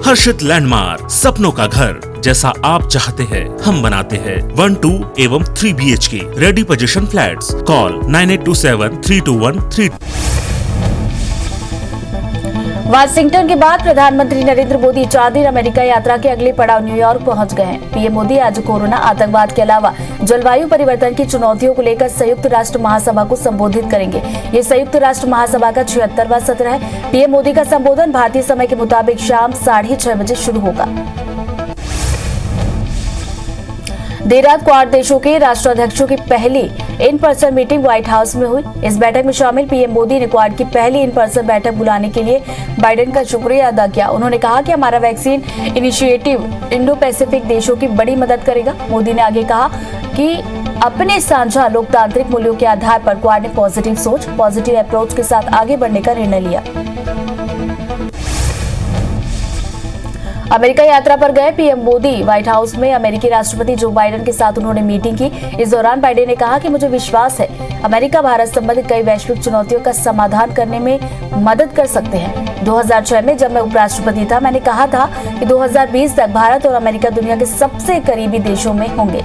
हर्षित landmark, सपनों का घर जैसा आप चाहते हैं हम बनाते हैं। 1, 2 एवं 3 BHK ready position flats. Call 98273213। Washington के बाद प्रधानमंत्री नरेंद्र मोदी 4 दिन अमेरिका यात्रा के अगले पड़ाव न्यूयॉर्क पहुंच गए हैं। पीएम मोदी आज कोरोना, आतंकवाद के अलावा जलवायु परिवर्तन की चुनौतियों को लेकर संयुक्त राष्ट्र महासभा को संबोधित करेंगे। ये संयुक्त राष्ट्र महासभा का 76वां सत्र है। पीएम मोदी का संबोधन भारतीय समय के मुताबिक शाम 6:30 बजे शुरू होगा। देर रात क्वाड देशों के राष्ट्राध्यक्षों की पहली in person meeting white house में हुई। इस बैठक में शामिल पीएम मोदी ने क्वाड की पहली इन पर्सन बैठक बुलाने के लिए बाइडेन का शुक्रिया अदा किया। उन्होंने कहा कि हमारा वैक्सीन इनिशिएटिव इंडो पैसिफिक देशों की बड़ी मदद करेगा। मोदी ने आगे कहा कि अपने साझा लोकतांत्रिक मूल्यों के आधार पर क्वाड ने पॉजिटिव सोच, पॉजिटिव अप्रोच के साथ आगे बढ़ने का निर्णय लिया। अमेरिका यात्रा पर गए पीएम मोदी व्हाइट हाउस में अमेरिकी राष्ट्रपति जो बाइडेन के साथ उन्होंने मीटिंग की। इस दौरान बाइडेन ने कहा कि मुझे विश्वास है अमेरिका भारत संबंधित कई वैश्विक चुनौतियों का समाधान करने में मदद कर सकते हैं। 2006 में जब मैं उपराष्ट्रपति था, मैंने कहा था कि 2020 तक भारत और अमेरिका दुनिया के सबसे करीबी देशों में होंगे।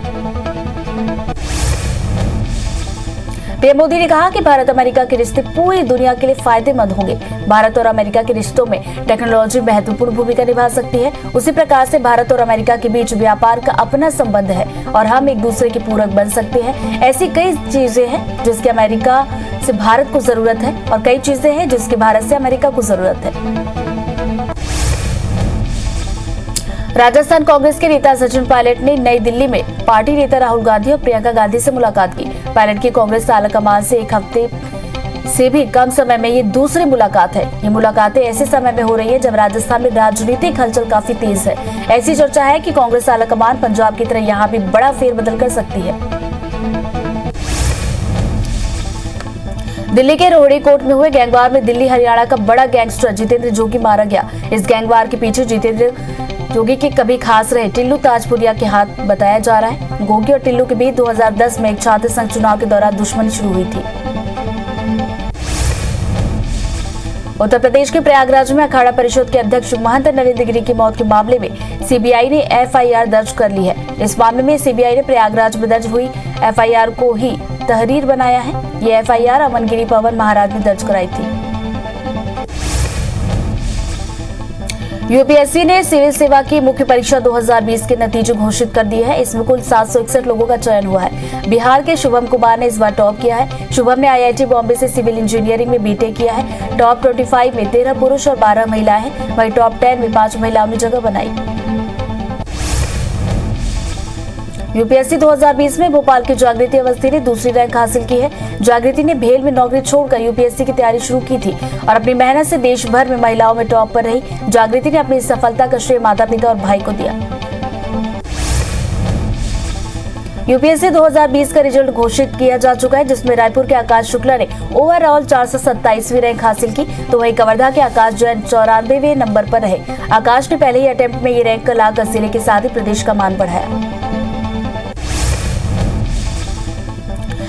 पीएम मोदी ने कहा कि भारत अमेरिका के रिश्ते पूरी दुनिया के लिए फायदेमंद होंगे। भारत और अमेरिका के रिश्तों में टेक्नोलॉजी महत्वपूर्ण भूमिका निभा सकती है। उसी प्रकार से भारत और अमेरिका के बीच व्यापार का अपना संबंध है और हम एक दूसरे के पूरक बन सकते हैं। ऐसी कई चीजें हैं जिसकी अमेरिका से भारत को जरूरत है और कई चीजें हैं जिसकी भारत से अमेरिका को जरूरत है। राजस्थान कांग्रेस के नेता सचिन पायलट ने नई दिल्ली में पार्टी नेता राहुल गांधी और प्रियंका गांधी से मुलाकात की। पायलट की कांग्रेस आलाकमान से एक हफ्ते से भी कम समय में ये दूसरी मुलाकात है। ये मुलाकातें ऐसे समय में हो रही है जब राजस्थान में राजनीतिक हलचल काफी तेज है। ऐसी चर्चा है कि कांग्रेस आलाकमान पंजाब की तरह यहाँ भी बड़ा फेरबदल कर सकती है। दिल्ली के रोहिणी कोर्ट में हुए गैंगवार में दिल्ली हरियाणा का बड़ा गैंगस्टर जितेंद्र जोगी मारा गया। इस गैंगवार के पीछे जितेंद्र जोगी के कभी खास रहे टिल्लू ताजपुरिया के हाथ बताया जा रहा है। गोगी और टिल्लू के बीच 2010 में एक छात्र संघ चुनाव के दौरान दुश्मनी शुरू हुई थी। उत्तर प्रदेश के प्रयागराज में अखाड़ा परिषद के अध्यक्ष महंत नरेंद्र गिरी की मौत के मामले में सीबीआई ने एफआईआर दर्ज कर ली है। इस मामले में सीबीआई ने प्रयागराज में दर्ज हुई एफआईआर को ही तहरीर बनाया है। ये एफआईआर अमन गिरी पवन महाराज ने दर्ज कराई थी। यूपीएससी ने सिविल सेवा की मुख्य परीक्षा 2020 के नतीजे घोषित कर दिए हैं। इसमें कुल 761 लोगों का चयन हुआ है। बिहार के शुभम कुमार ने इस बार टॉप किया है। शुभम ने आईआईटी बॉम्बे से सिविल इंजीनियरिंग में बीटेक किया है। टॉप 25 में 13 पुरुष और 12 महिलाएं हैं। वहीं टॉप 10 में 5 महिलाओं ने जगह बनाई। यूपीएससी 2020 में भोपाल की जागृति अवस्थी ने दूसरी रैंक हासिल की है। जागृति ने भेल में नौकरी छोड़कर यूपीएससी की तैयारी शुरू की थी और अपनी मेहनत से देश भर में महिलाओं में टॉप पर रही। जागृति ने अपनी सफलता का श्रेय माता पिता और भाई को दिया। यूपीएससी 2020 का रिजल्ट घोषित किया जा चुका है, जिसमें रायपुर के आकाश शुक्ला ने ओवरऑल 427वीं रैंक हासिल की, तो वहीं कवर्धा के आकाश जैन 94वें नंबर पर रहे। आकाश ने पहले ही अटेम्प्ट में ये रैंक लाख वसीले के साथ ही प्रदेश का मान बढ़ाया।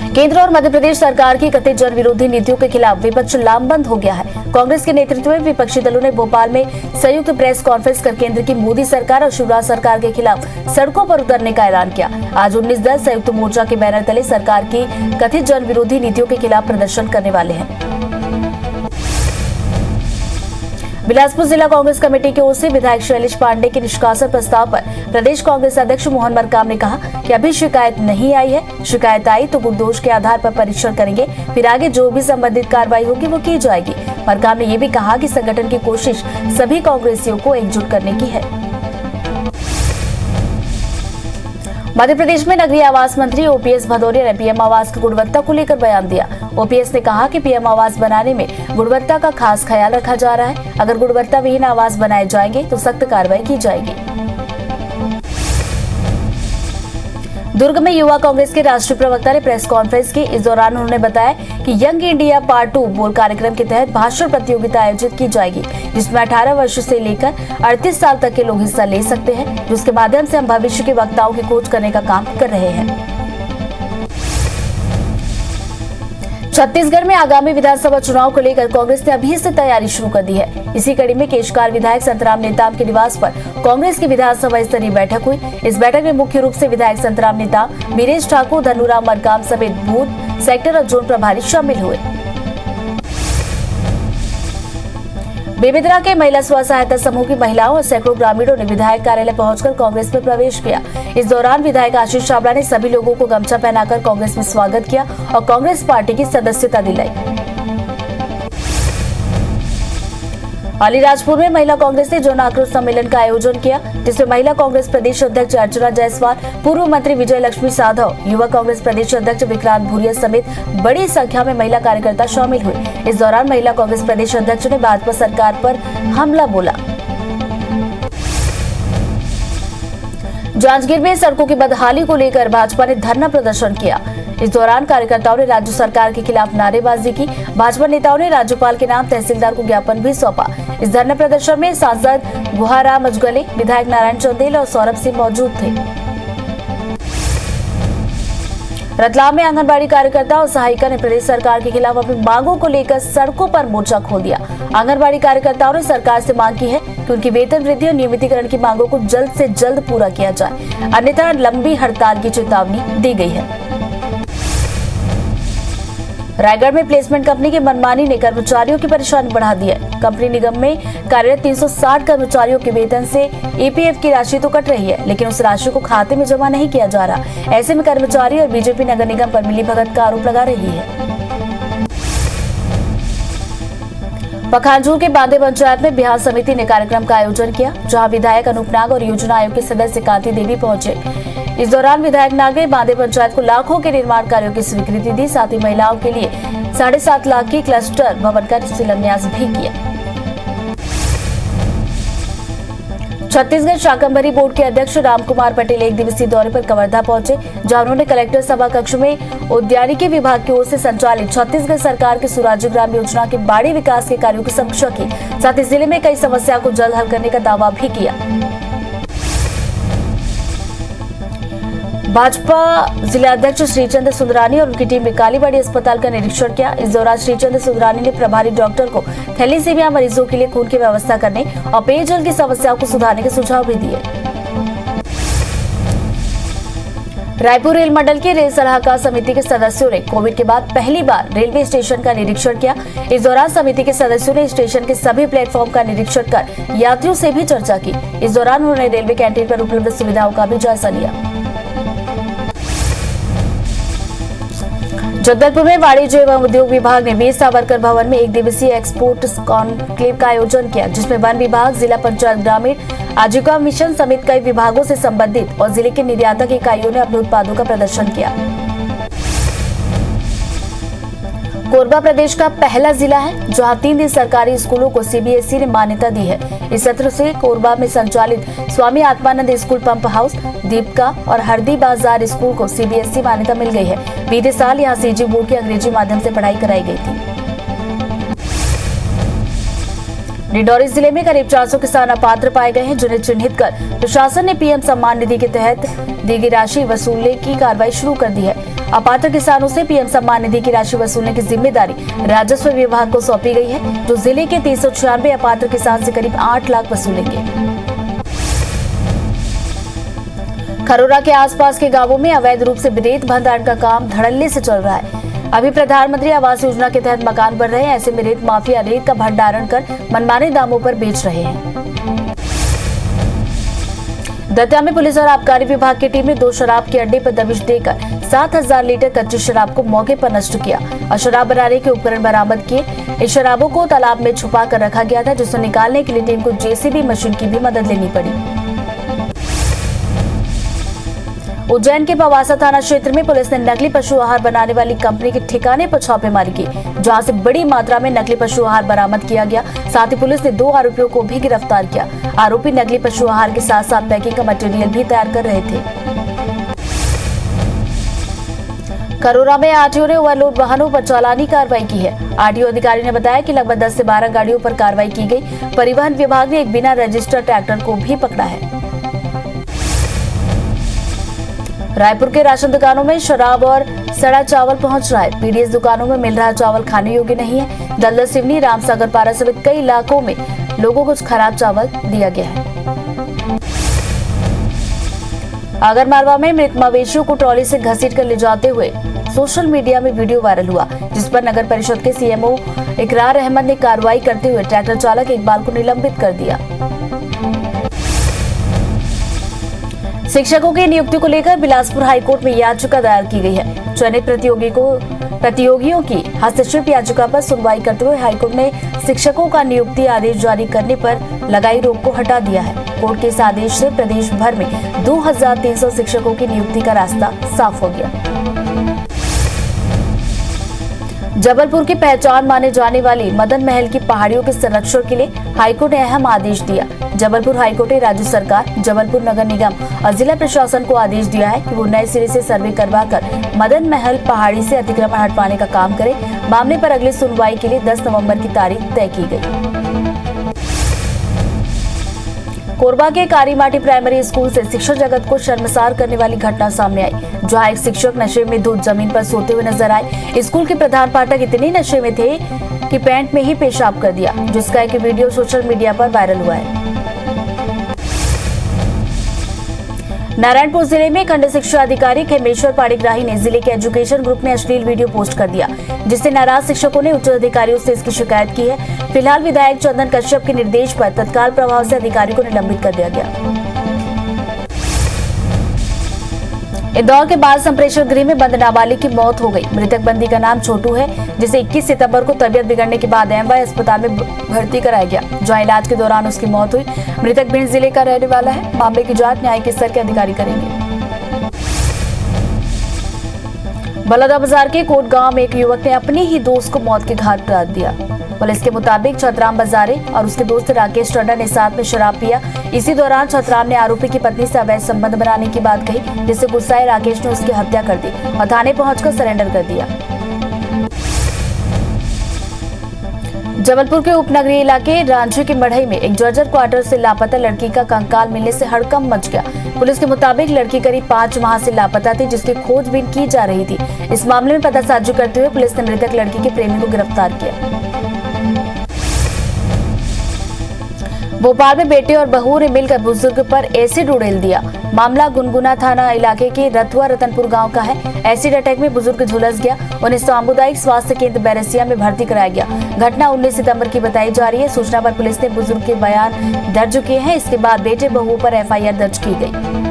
केंद्र और मध्य प्रदेश सरकार की कथित जन विरोधी नीतियों के खिलाफ विपक्ष लामबंद हो गया है। कांग्रेस के नेतृत्व में विपक्षी दलों ने भोपाल में संयुक्त प्रेस कॉन्फ्रेंस कर केंद्र की मोदी सरकार और शिवराज सरकार के खिलाफ सड़कों पर उतरने का ऐलान किया। आज 19 दल संयुक्त मोर्चा के बैनर तले सरकार की कथित जन विरोधी नीतियों के खिलाफ प्रदर्शन करने वाले हैं। बिलासपुर जिला कांग्रेस कमेटी की ओर से विधायक शैलेश पांडे के निष्कासन प्रस्ताव पर प्रदेश कांग्रेस अध्यक्ष मोहन मरकाम ने कहा कि अभी शिकायत नहीं आई है। शिकायत आई तो गुणदोष के आधार पर परीक्षण करेंगे, फिर आगे जो भी संबंधित कार्रवाई होगी वो की जाएगी। मरकाम ने ये भी कहा कि संगठन की कोशिश सभी कांग्रेसियों को एकजुट करने की है। मध्य प्रदेश में नगरीय आवास मंत्री ओपीएस भदौरिया ने पीएम आवास की गुणवत्ता को लेकर बयान दिया। ओपीएस ने कहा कि पीएम आवास बनाने में गुणवत्ता का खास ख्याल रखा जा रहा है। अगर गुणवत्ता विहीन आवास बनाए जाएंगे तो सख्त कार्रवाई की जाएगी। दुर्ग में युवा कांग्रेस के राष्ट्रीय प्रवक्ता ने प्रेस कॉन्फ्रेंस की। इस दौरान उन्होंने बताया कि यंग इंडिया पार्ट 2 बोल कार्यक्रम के तहत भाषण प्रतियोगिता आयोजित की जाएगी, जिसमें 18 वर्ष से लेकर 38 साल तक के लोग हिस्सा ले सकते हैं, जिसके माध्यम से हम भविष्य के वक्ताओं की खोज करने का काम कर रहे हैं। छत्तीसगढ़ में आगामी विधानसभा चुनाव को लेकर कांग्रेस ने अभी से तैयारी शुरू कर दी है। इसी कड़ी में केशकाल विधायक संतराम नेताम के निवास पर कांग्रेस की विधानसभा स्तरीय बैठक हुई। इस बैठक में मुख्य रूप से विधायक संतराम नेताम, वीरेश ठाकुर, धनुराम मरकाम समेत बूथ, सेक्टर और जोन प्रभारी शामिल हुए। बेमेतरा के महिला स्व सहायता समूह की महिलाओं और सैकड़ों ग्रामीणों ने विधायक कार्यालय पहुंचकर कांग्रेस में प्रवेश किया। इस दौरान विधायक आशीष चावड़ा ने सभी लोगों को गमछा पहनाकर कांग्रेस में स्वागत किया और कांग्रेस पार्टी की सदस्यता दिलाई। अलीराजपुर में महिला कांग्रेस ने जन आक्रोश सम्मेलन का आयोजन किया, जिसमें महिला कांग्रेस प्रदेश अध्यक्ष अर्चना जायसवाल, पूर्व मंत्री विजय लक्ष्मी साधव, युवा कांग्रेस प्रदेश अध्यक्ष विक्रांत भूरिया समेत बड़ी संख्या में महिला कार्यकर्ता शामिल हुए। इस दौरान महिला कांग्रेस प्रदेश अध्यक्ष ने भाजपा सरकार पर हमला बोला। जांजगीर में सड़कों की बदहाली को लेकर भाजपा ने धरना प्रदर्शन किया। इस दौरान कार्यकर्ताओं ने राज्य सरकार के खिलाफ नारेबाजी की। भाजपा नेताओं ने राज्यपाल के नाम तहसीलदार को ज्ञापन भी सौंपा। इस धरना प्रदर्शन में सांसद गुहाराम अजगले, विधायक नारायण चौदेल और सौरभ सिंह मौजूद थे। रतलाम में आंगनबाड़ी कार्यकर्ता और सहायिका ने प्रदेश सरकार के खिलाफ अपनी मांगों को लेकर सड़कों पर मोर्चा खोल दिया। आंगनबाड़ी कार्यकर्ताओं ने सरकार से मांग की है कि उनकी वेतन वृद्धि और नियमितीकरण की मांगों को जल्द से जल्द पूरा किया जाए, अन्यथा लंबी हड़ताल की चेतावनी दी गई है। रायगढ़ में प्लेसमेंट कंपनी की मनमानी ने कर्मचारियों की परेशानी बढ़ा दी है। कंपनी निगम में कार्यरत 360 कर्मचारियों के वेतन से ईपीएफ की राशि तो कट रही है, लेकिन उस राशि को खाते में जमा नहीं किया जा रहा। ऐसे में कर्मचारी और बीजेपी नगर निगम पर मिलीभगत का आरोप लगा रही है। पखानजूर के बांदे पंचायत में बिहार समिति ने कार्यक्रम का आयोजन किया, जहां विधायक अनूप नाग और योजना आयोग के सदस्य कांति देवी पहुंचे। इस दौरान विधायक नाग ने बांदे पंचायत को लाखों के निर्माण कार्यों की स्वीकृति दी, साथ ही महिलाओं के लिए 7.5 लाख की क्लस्टर भवन का शिलान्यास भी किया। छत्तीसगढ़ शाकंभरी बोर्ड के अध्यक्ष रामकुमार पटेल एक दिवसीय दौरे पर कवर्धा पहुंचे, जहां उन्होंने कलेक्टर सभा कक्ष में उद्यानिकी विभाग की ओर से संचालित छत्तीसगढ़ सरकार की सुराज्य ग्राम योजना के बाड़ी विकास के कार्यों की समीक्षा की। साथ ही जिले में कई समस्याओं को जल्द हल करने का दावा भी किया। भाजपा जिला अध्यक्ष श्रीचंद्र सुंदरानी और उनकी टीम ने कालीबाड़ी अस्पताल का निरीक्षण किया। इस दौरान श्रीचंद्र सुंदरानी ने प्रभारी डॉक्टर को थैलीसीमिया मरीजों के लिए खून की व्यवस्था करने और पेयजल की समस्याओं को सुधारने के सुझाव भी दिए। रायपुर रेल मंडल की रेल सलाहकार समिति के सदस्यों ने कोविड के बाद पहली बार रेलवे स्टेशन का निरीक्षण किया। इस दौरान समिति के सदस्यों ने स्टेशन के सभी प्लेटफॉर्म का निरीक्षण कर यात्रियों से भी चर्चा की। इस दौरान उन्होंने रेलवे कैंटीन पर उपलब्ध सुविधाओं का भी जायजा लिया। जगदलपुर में वाणिज्य एवं उद्योग विभाग ने वीर सावरकर भवन में एक दिवसीय एक्सपोर्ट कॉन्क्लेव का आयोजन किया, जिसमें वन विभाग, जिला पंचायत, ग्रामीण आजीविका मिशन समेत कई विभागों से संबंधित और जिले के निर्यातक इकाइयों ने अपने उत्पादों का प्रदर्शन किया। कोरबा प्रदेश का पहला जिला है जहां 3 दिन सरकारी स्कूलों को सीबीएसई ने मान्यता दी है। इस सत्र से कोरबा में संचालित Swami Atmanand school, pump house, Dipka और हरदी बाजार स्कूल को सीबीएसई मान्यता मिल गई है। बीते साल यहां सीजी बोर्ड की अंग्रेजी माध्यम से पढ़ाई कराई गई थी। डिंडौरी जिले में करीब 400 किसान अपात्र पाए गए हैं, जिन्हें चिन्हित कर प्रशासन ने पीएम सम्मान निधि के तहत दी गई राशि वसूलने की कार्रवाई शुरू कर दी है। अपात्र किसानों से पीएम सम्मान निधि की राशि वसूलने की जिम्मेदारी राजस्व विभाग को सौंपी गई है, जो जिले के 396 अपात्र किसान से करीब 8 लाख वसूलेंगे। खरोरा के आसपास के गांवों में अवैध रूप से रेत भंडारण का काम धड़ल्ले से चल रहा है। अभी प्रधानमंत्री आवास योजना के तहत मकान बन रहे हैं, ऐसे में रेत माफिया रेत का भंडारण कर मनमाने दामों पर बेच रहे हैं। दतिया में पुलिस और आबकारी विभाग की टीम ने 2 शराब के अड्डे पर दबिश देकर 7000 लीटर कच्ची शराब को मौके पर नष्ट किया और शराब बनाने के उपकरण बरामद किए। इस शराबों को तालाब में छुपा कर रखा गया था, जिसे निकालने के लिए टीम को जेसीबी मशीन की भी मदद लेनी पड़ी। उज्जैन के पवासा थाना क्षेत्र में पुलिस ने नकली पशु आहार बनाने वाली कंपनी के ठिकाने पर छापेमारी की, जहां से बड़ी मात्रा में नकली पशु आहार बरामद किया गया। साथ ही पुलिस ने 2 आरोपियों को भी गिरफ्तार किया। आरोपी नकली पशु आहार के साथ साथ पैकिंग का मटेरियल भी तैयार कर रहे थे। खरोरा में आरटीओ ने ओवरलोड वाहनों पर चालानी कार्रवाई की है। आरटीओ अधिकारी ने बताया कि लगभग 10 से 12 गाड़ियों पर कार्रवाई की गई। परिवहन विभाग ने एक बिना रजिस्टर्ड ट्रैक्टर को भी पकड़ा है। रायपुर के राशन दुकानों में शराब और सड़ा चावल पहुंच रहा है। पीडीएस दुकानों में मिल रहा चावल खाने योग्य नहीं है। दलदल सिवनी, रामसागर पारा समेत कई इलाकों में लोगों को खराब चावल दिया गया है। आगरमालवा में मृत मवेशियों को ट्रॉली से घसीट कर ले जाते हुए सोशल मीडिया में वीडियो वायरल हुआ, जिस पर नगर परिषद के सीएमओ इकरार अहमद ने कार्रवाई करते हुए ट्रैक्टर चालक इकबाल को निलंबित कर दिया। शिक्षकों की नियुक्ति को लेकर बिलासपुर हाईकोर्ट में याचिका दायर की गई है। चयनित प्रतियोगियों की हस्तक्षेप याचिका पर सुनवाई करते हुए हाईकोर्ट ने शिक्षकों का नियुक्ति आदेश जारी करने पर लगाई रोक को हटा दिया है। कोर्ट के इस आदेश से प्रदेश भर में 2300 शिक्षकों की नियुक्ति का रास्ता साफ हो गया। जबलपुर की पहचान माने जाने वाली मदन महल की पहाड़ियों के संरक्षण के लिए हाईकोर्ट ने अहम आदेश दिया। जबलपुर हाईकोर्ट ने राज्य सरकार, जबलपुर नगर निगम और जिला प्रशासन को आदेश दिया है कि वो नए सिरे से सर्वे करवाकर मदन महल पहाड़ी से अतिक्रमण हटवाने का काम करे। मामले पर अगली सुनवाई के लिए 10 नवंबर की तारीख तय की गई। कोरबा के कारीमाटी प्राइमरी स्कूल से शिक्षक जगत को शर्मसार करने वाली घटना सामने आई, जहां एक शिक्षक नशे में धुत जमीन पर सोते हुए नजर आए। स्कूल के प्रधान पाठक इतने नशे में थे कि पैंट में ही पेशाब कर दिया, जिसका एक वीडियो सोशल मीडिया पर वायरल हुआ है। नारायणपुर जिले में खंड शिक्षा अधिकारी खेमेश्वर पाणिग्राही ने जिले के एजुकेशन ग्रुप में अश्लील वीडियो पोस्ट कर दिया, जिससे नाराज शिक्षकों ने उच्च अधिकारियों से इसकी शिकायत की है। फिलहाल विधायक चंदन कश्यप के निर्देश पर तत्काल प्रभाव से अधिकारी को निलंबित कर दिया गया। इंदौर के बाल संप्रेषण गृह में बंद नाबालिग की मौत हो गई। मृतक बंदी का नाम छोटू है, जिसे 21 सितंबर को तबियत बिगड़ने के बाद एमवाई अस्पताल में भर्ती कराया गया, जहां इलाज के दौरान उसकी मौत हुई। मृतक भिंड जिले का रहने वाला है। मामले की जांच न्यायिक स्तर के अधिकारी करेंगे। बलौदाबाजार के कोट गांव में एक युवक ने अपने ही दोस्त को मौत के घाट उतार दिया। पुलिस के मुताबिक छतराम बजारे और उसके दोस्त राकेश टंडन ने साथ में शराब पिया। इसी दौरान छतराम ने आरोपी की पत्नी से अवैध संबंध बनाने की बात कही, जिससे गुस्साए राकेश ने उसकी हत्या कर दी और थाने पहुंचकर सरेंडर कर दिया। जबलपुर के उपनगरीय इलाके रांझी की मढ़ई में एक जर्जर क्वार्टर से लापता लड़की का कंकाल मिलने से हड़कंप मच गया। पुलिस के मुताबिक लड़की करीब 5 माह से लापता थी, जिसकी खोजबीन की जा रही थी। इस मामले में पतासाजी करते हुए पुलिस ने मृतक लड़की के प्रेमी को गिरफ्तार किया। भोपाल में बेटे और बहू ने मिलकर बुजुर्ग पर एसिड उड़ेल दिया। मामला गुनगुना थाना इलाके के रतुआ रतनपुर गांव का है। एसिड अटैक में बुजुर्ग झुलस गया। उन्हें सामुदायिक स्वास्थ्य केंद्र बैरसिया में भर्ती कराया गया। घटना 19 सितंबर की बताई जा रही है। सूचना पर पुलिस ने बुजुर्ग के बयान दर्ज किए हैं। इसके बाद बेटे बहू पर एफआईआर दर्ज की गई।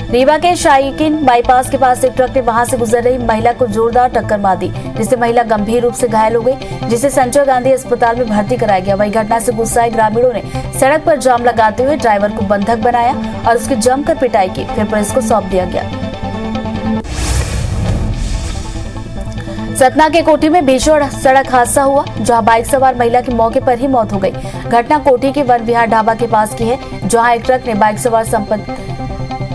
रीवा के शाहीकिन बाईपास के पास एक ट्रक ने वहां से गुजर रही महिला को जोरदार टक्कर मार दी, जिससे महिला गंभीर रूप से घायल हो गई, जिसे संजय गांधी अस्पताल में भर्ती कराया गया। वही घटना से गुस्साए ग्रामीणों ने सड़क पर जाम लगाते हुए ड्राइवर को बंधक बनाया और उसकी जमकर पिटाई की। फिर पुलिस को सौंप दिया गया। सतना के कोठी में भीषण सड़क हादसा हुआ, जहां बाइक सवार महिला की मौके पर ही मौत हो गई। घटना कोठी के वन विहार ढाबा के पास की है, जहां एक ट्रक ने बाइक सवार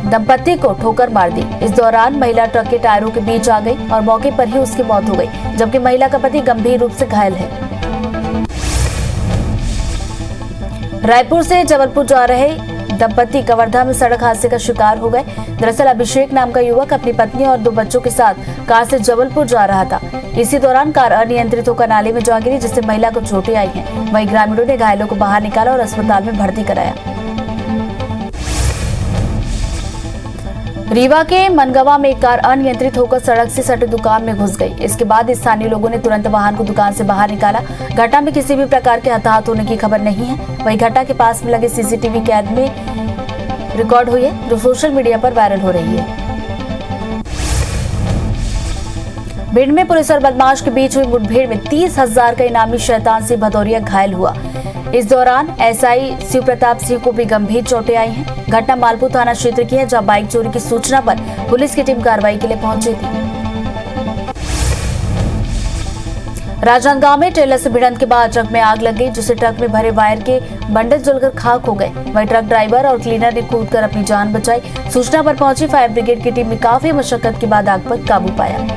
दंपति को ठोकर मार दी। इस दौरान महिला ट्रक के टायरों के बीच आ गई और मौके पर ही उसकी मौत हो गई, जबकि महिला का पति गंभीर रूप से घायल है। रायपुर से जबलपुर जा रहे दंपति कवर्धा में सड़क हादसे का शिकार हो गए। दरअसल अभिषेक नाम का युवक अपनी पत्नी और 2 बच्चों के साथ कार से जबलपुर जा रहा था। इसी दौरान कार अनियंत्रित होकर नाले में जा गिरी, जिससे महिला को चोटें आई हैं। वहीं ग्रामीणों ने घायलों को बाहर निकाला और अस्पताल में भर्ती कराया। रीवा के मनगवा में एक कार अनियंत्रित होकर सड़क से सटे दुकान में घुस गई। इसके बाद स्थानीय लोगों ने तुरंत वाहन को दुकान से बाहर निकाला। घटना में किसी भी प्रकार के हताहत होने की खबर नहीं है। वहीं घटना के पास में लगे सीसीटीवी कैद में रिकॉर्ड हुई है, जो सोशल मीडिया पर वायरल हो रही है। भिंड में पुलिस और बदमाश के बीच हुई मुठभेड़ में 30,000 का इनामी शैतान सिंह भदौरिया घायल हुआ। इस दौरान एसआई शिव प्रताप सिंह को भी गंभीर चोटें आई हैं। घटना मालपुर थाना क्षेत्र की है, जहां बाइक चोरी की सूचना पर पुलिस की टीम कार्रवाई के लिए पहुंची थी। राजनांदगांव में ट्रेलर से भिड़ंत के बाद ट्रक में आग लग गई, जिससे ट्रक में भरे वायर के बंडल जलकर खाक हो गए। वहीं ट्रक ड्राइवर और क्लीनर ने कूदकर अपनी जान बचाई। सूचना पर पहुंची फायर ब्रिगेड की टीम ने काफी मशक्कत के बाद आग पर काबू पाया।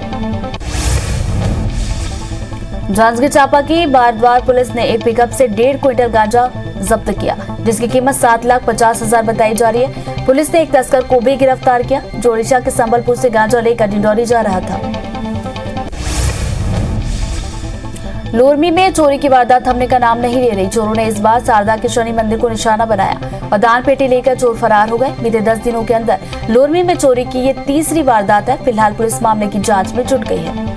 जांजगीर चांपा की बारद्वार पुलिस ने एक पिकअप से 1.5 क्विंटल गांजा जब्त किया, जिसकी कीमत 7,50,000 बताई जा रही है। पुलिस ने एक तस्कर को भी गिरफ्तार किया जो ओडिशा के संबलपुर से गांजा लेकर डिंडौरी जा रहा था। लोरमी में चोरी की वारदात थमने का नाम नहीं ले रही। चोरों ने इस बार शारदा के शनि मंदिर को निशाना बनाया और दान पेटी लेकर चोर फरार हो गए। बीते 10 दिनों के अंदर लोरमी में चोरी की ये तीसरी वारदात है। फिलहाल पुलिस मामले की जांच में जुट गई है।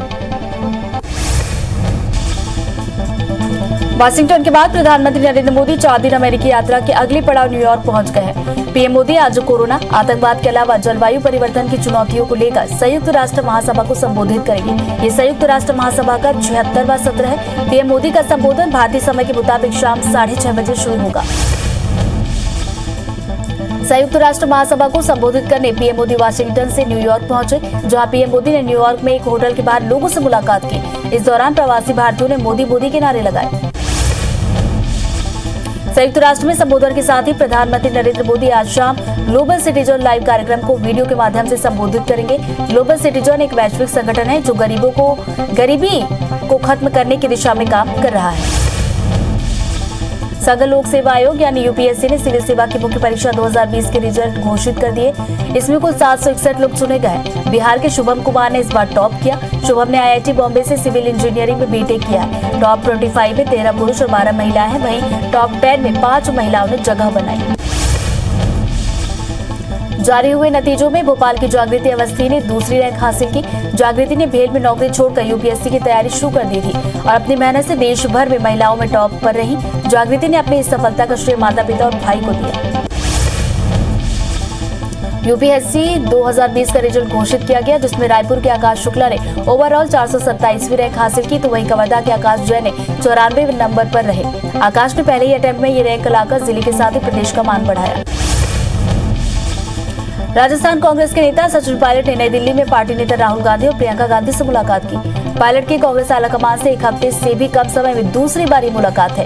वाशिंगटन के बाद प्रधानमंत्री नरेंद्र मोदी 4 दिन अमेरिकी यात्रा के अगले पड़ाव न्यूयॉर्क पहुंच गए हैं। पीएम मोदी आज कोरोना, आतंकवाद के अलावा जलवायु परिवर्तन की चुनौतियों को लेकर संयुक्त राष्ट्र महासभा को संबोधित करेंगे। ये संयुक्त राष्ट्र महासभा का 76वां सत्र है। पीएम मोदी का संबोधन भारतीय समय के मुताबिक शाम 6:30 बजे शुरू होगा। संयुक्त राष्ट्र महासभा को संबोधित करने पीएम मोदी वाशिंगटन से न्यूयॉर्क पहुंचे, जहां पीएम मोदी ने न्यूयॉर्क में एक होटल के बाहर लोगों से मुलाकात की। इस दौरान प्रवासी भारतीयों ने मोदी मोदी के नारे लगाए। संयुक्त राष्ट्र में संबोधन के साथ ही प्रधानमंत्री नरेंद्र मोदी आज शाम ग्लोबल सिटीजन लाइव कार्यक्रम को वीडियो के माध्यम से संबोधित करेंगे। ग्लोबल सिटीजन एक वैश्विक संगठन है जो गरीबी को खत्म करने की दिशा में काम कर रहा है। संघ लोक सेवा आयोग यानी यूपीएससी ने सिविल सेवा की मुख्य परीक्षा 2020 के रिजल्ट घोषित कर दिए। इसमें कुल 761 लोग चुने गए। बिहार के शुभम कुमार ने इस बार टॉप किया। शुभम ने आईआईटी बॉम्बे से सिविल इंजीनियरिंग में बीटेक किया है। टॉप 25 में 13 पुरुष और 12 महिलाएं हैं। वहीं टॉप 10 में 5 महिलाओं ने जगह बनाई। जारी हुए नतीजों में भोपाल की जागृति अवस्थी ने दूसरी रैंक हासिल की। जागृति ने भेल में नौकरी छोड़कर यूपीएससी की तैयारी शुरू कर दी थी और अपनी मेहनत से देश भर में महिलाओं में टॉप पर रही। जागृति ने अपनी इस सफलता का श्रेय माता पिता और भाई को दिया। यूपीएससी 2020 का रिजल्ट घोषित किया गया, जिसमें रायपुर के आकाश शुक्ला ने ओवरऑल 427वीं रैंक हासिल की, तो वहीं कवर्धा के आकाश जैन ने 94वें नंबर पर रहे। आकाश ने पहले ही अटेम्प्ट में ये रैंक लाकर जिले के साथ ही प्रदेश का मान बढ़ाया। राजस्थान कांग्रेस के नेता सचिन पायलट ने नई दिल्ली में पार्टी नेता राहुल गांधी और प्रियंका गांधी से मुलाकात की। पायलट की कांग्रेस आलाकमान से 1 हफ्ते से भी कम समय में दूसरी बार ये मुलाकात है।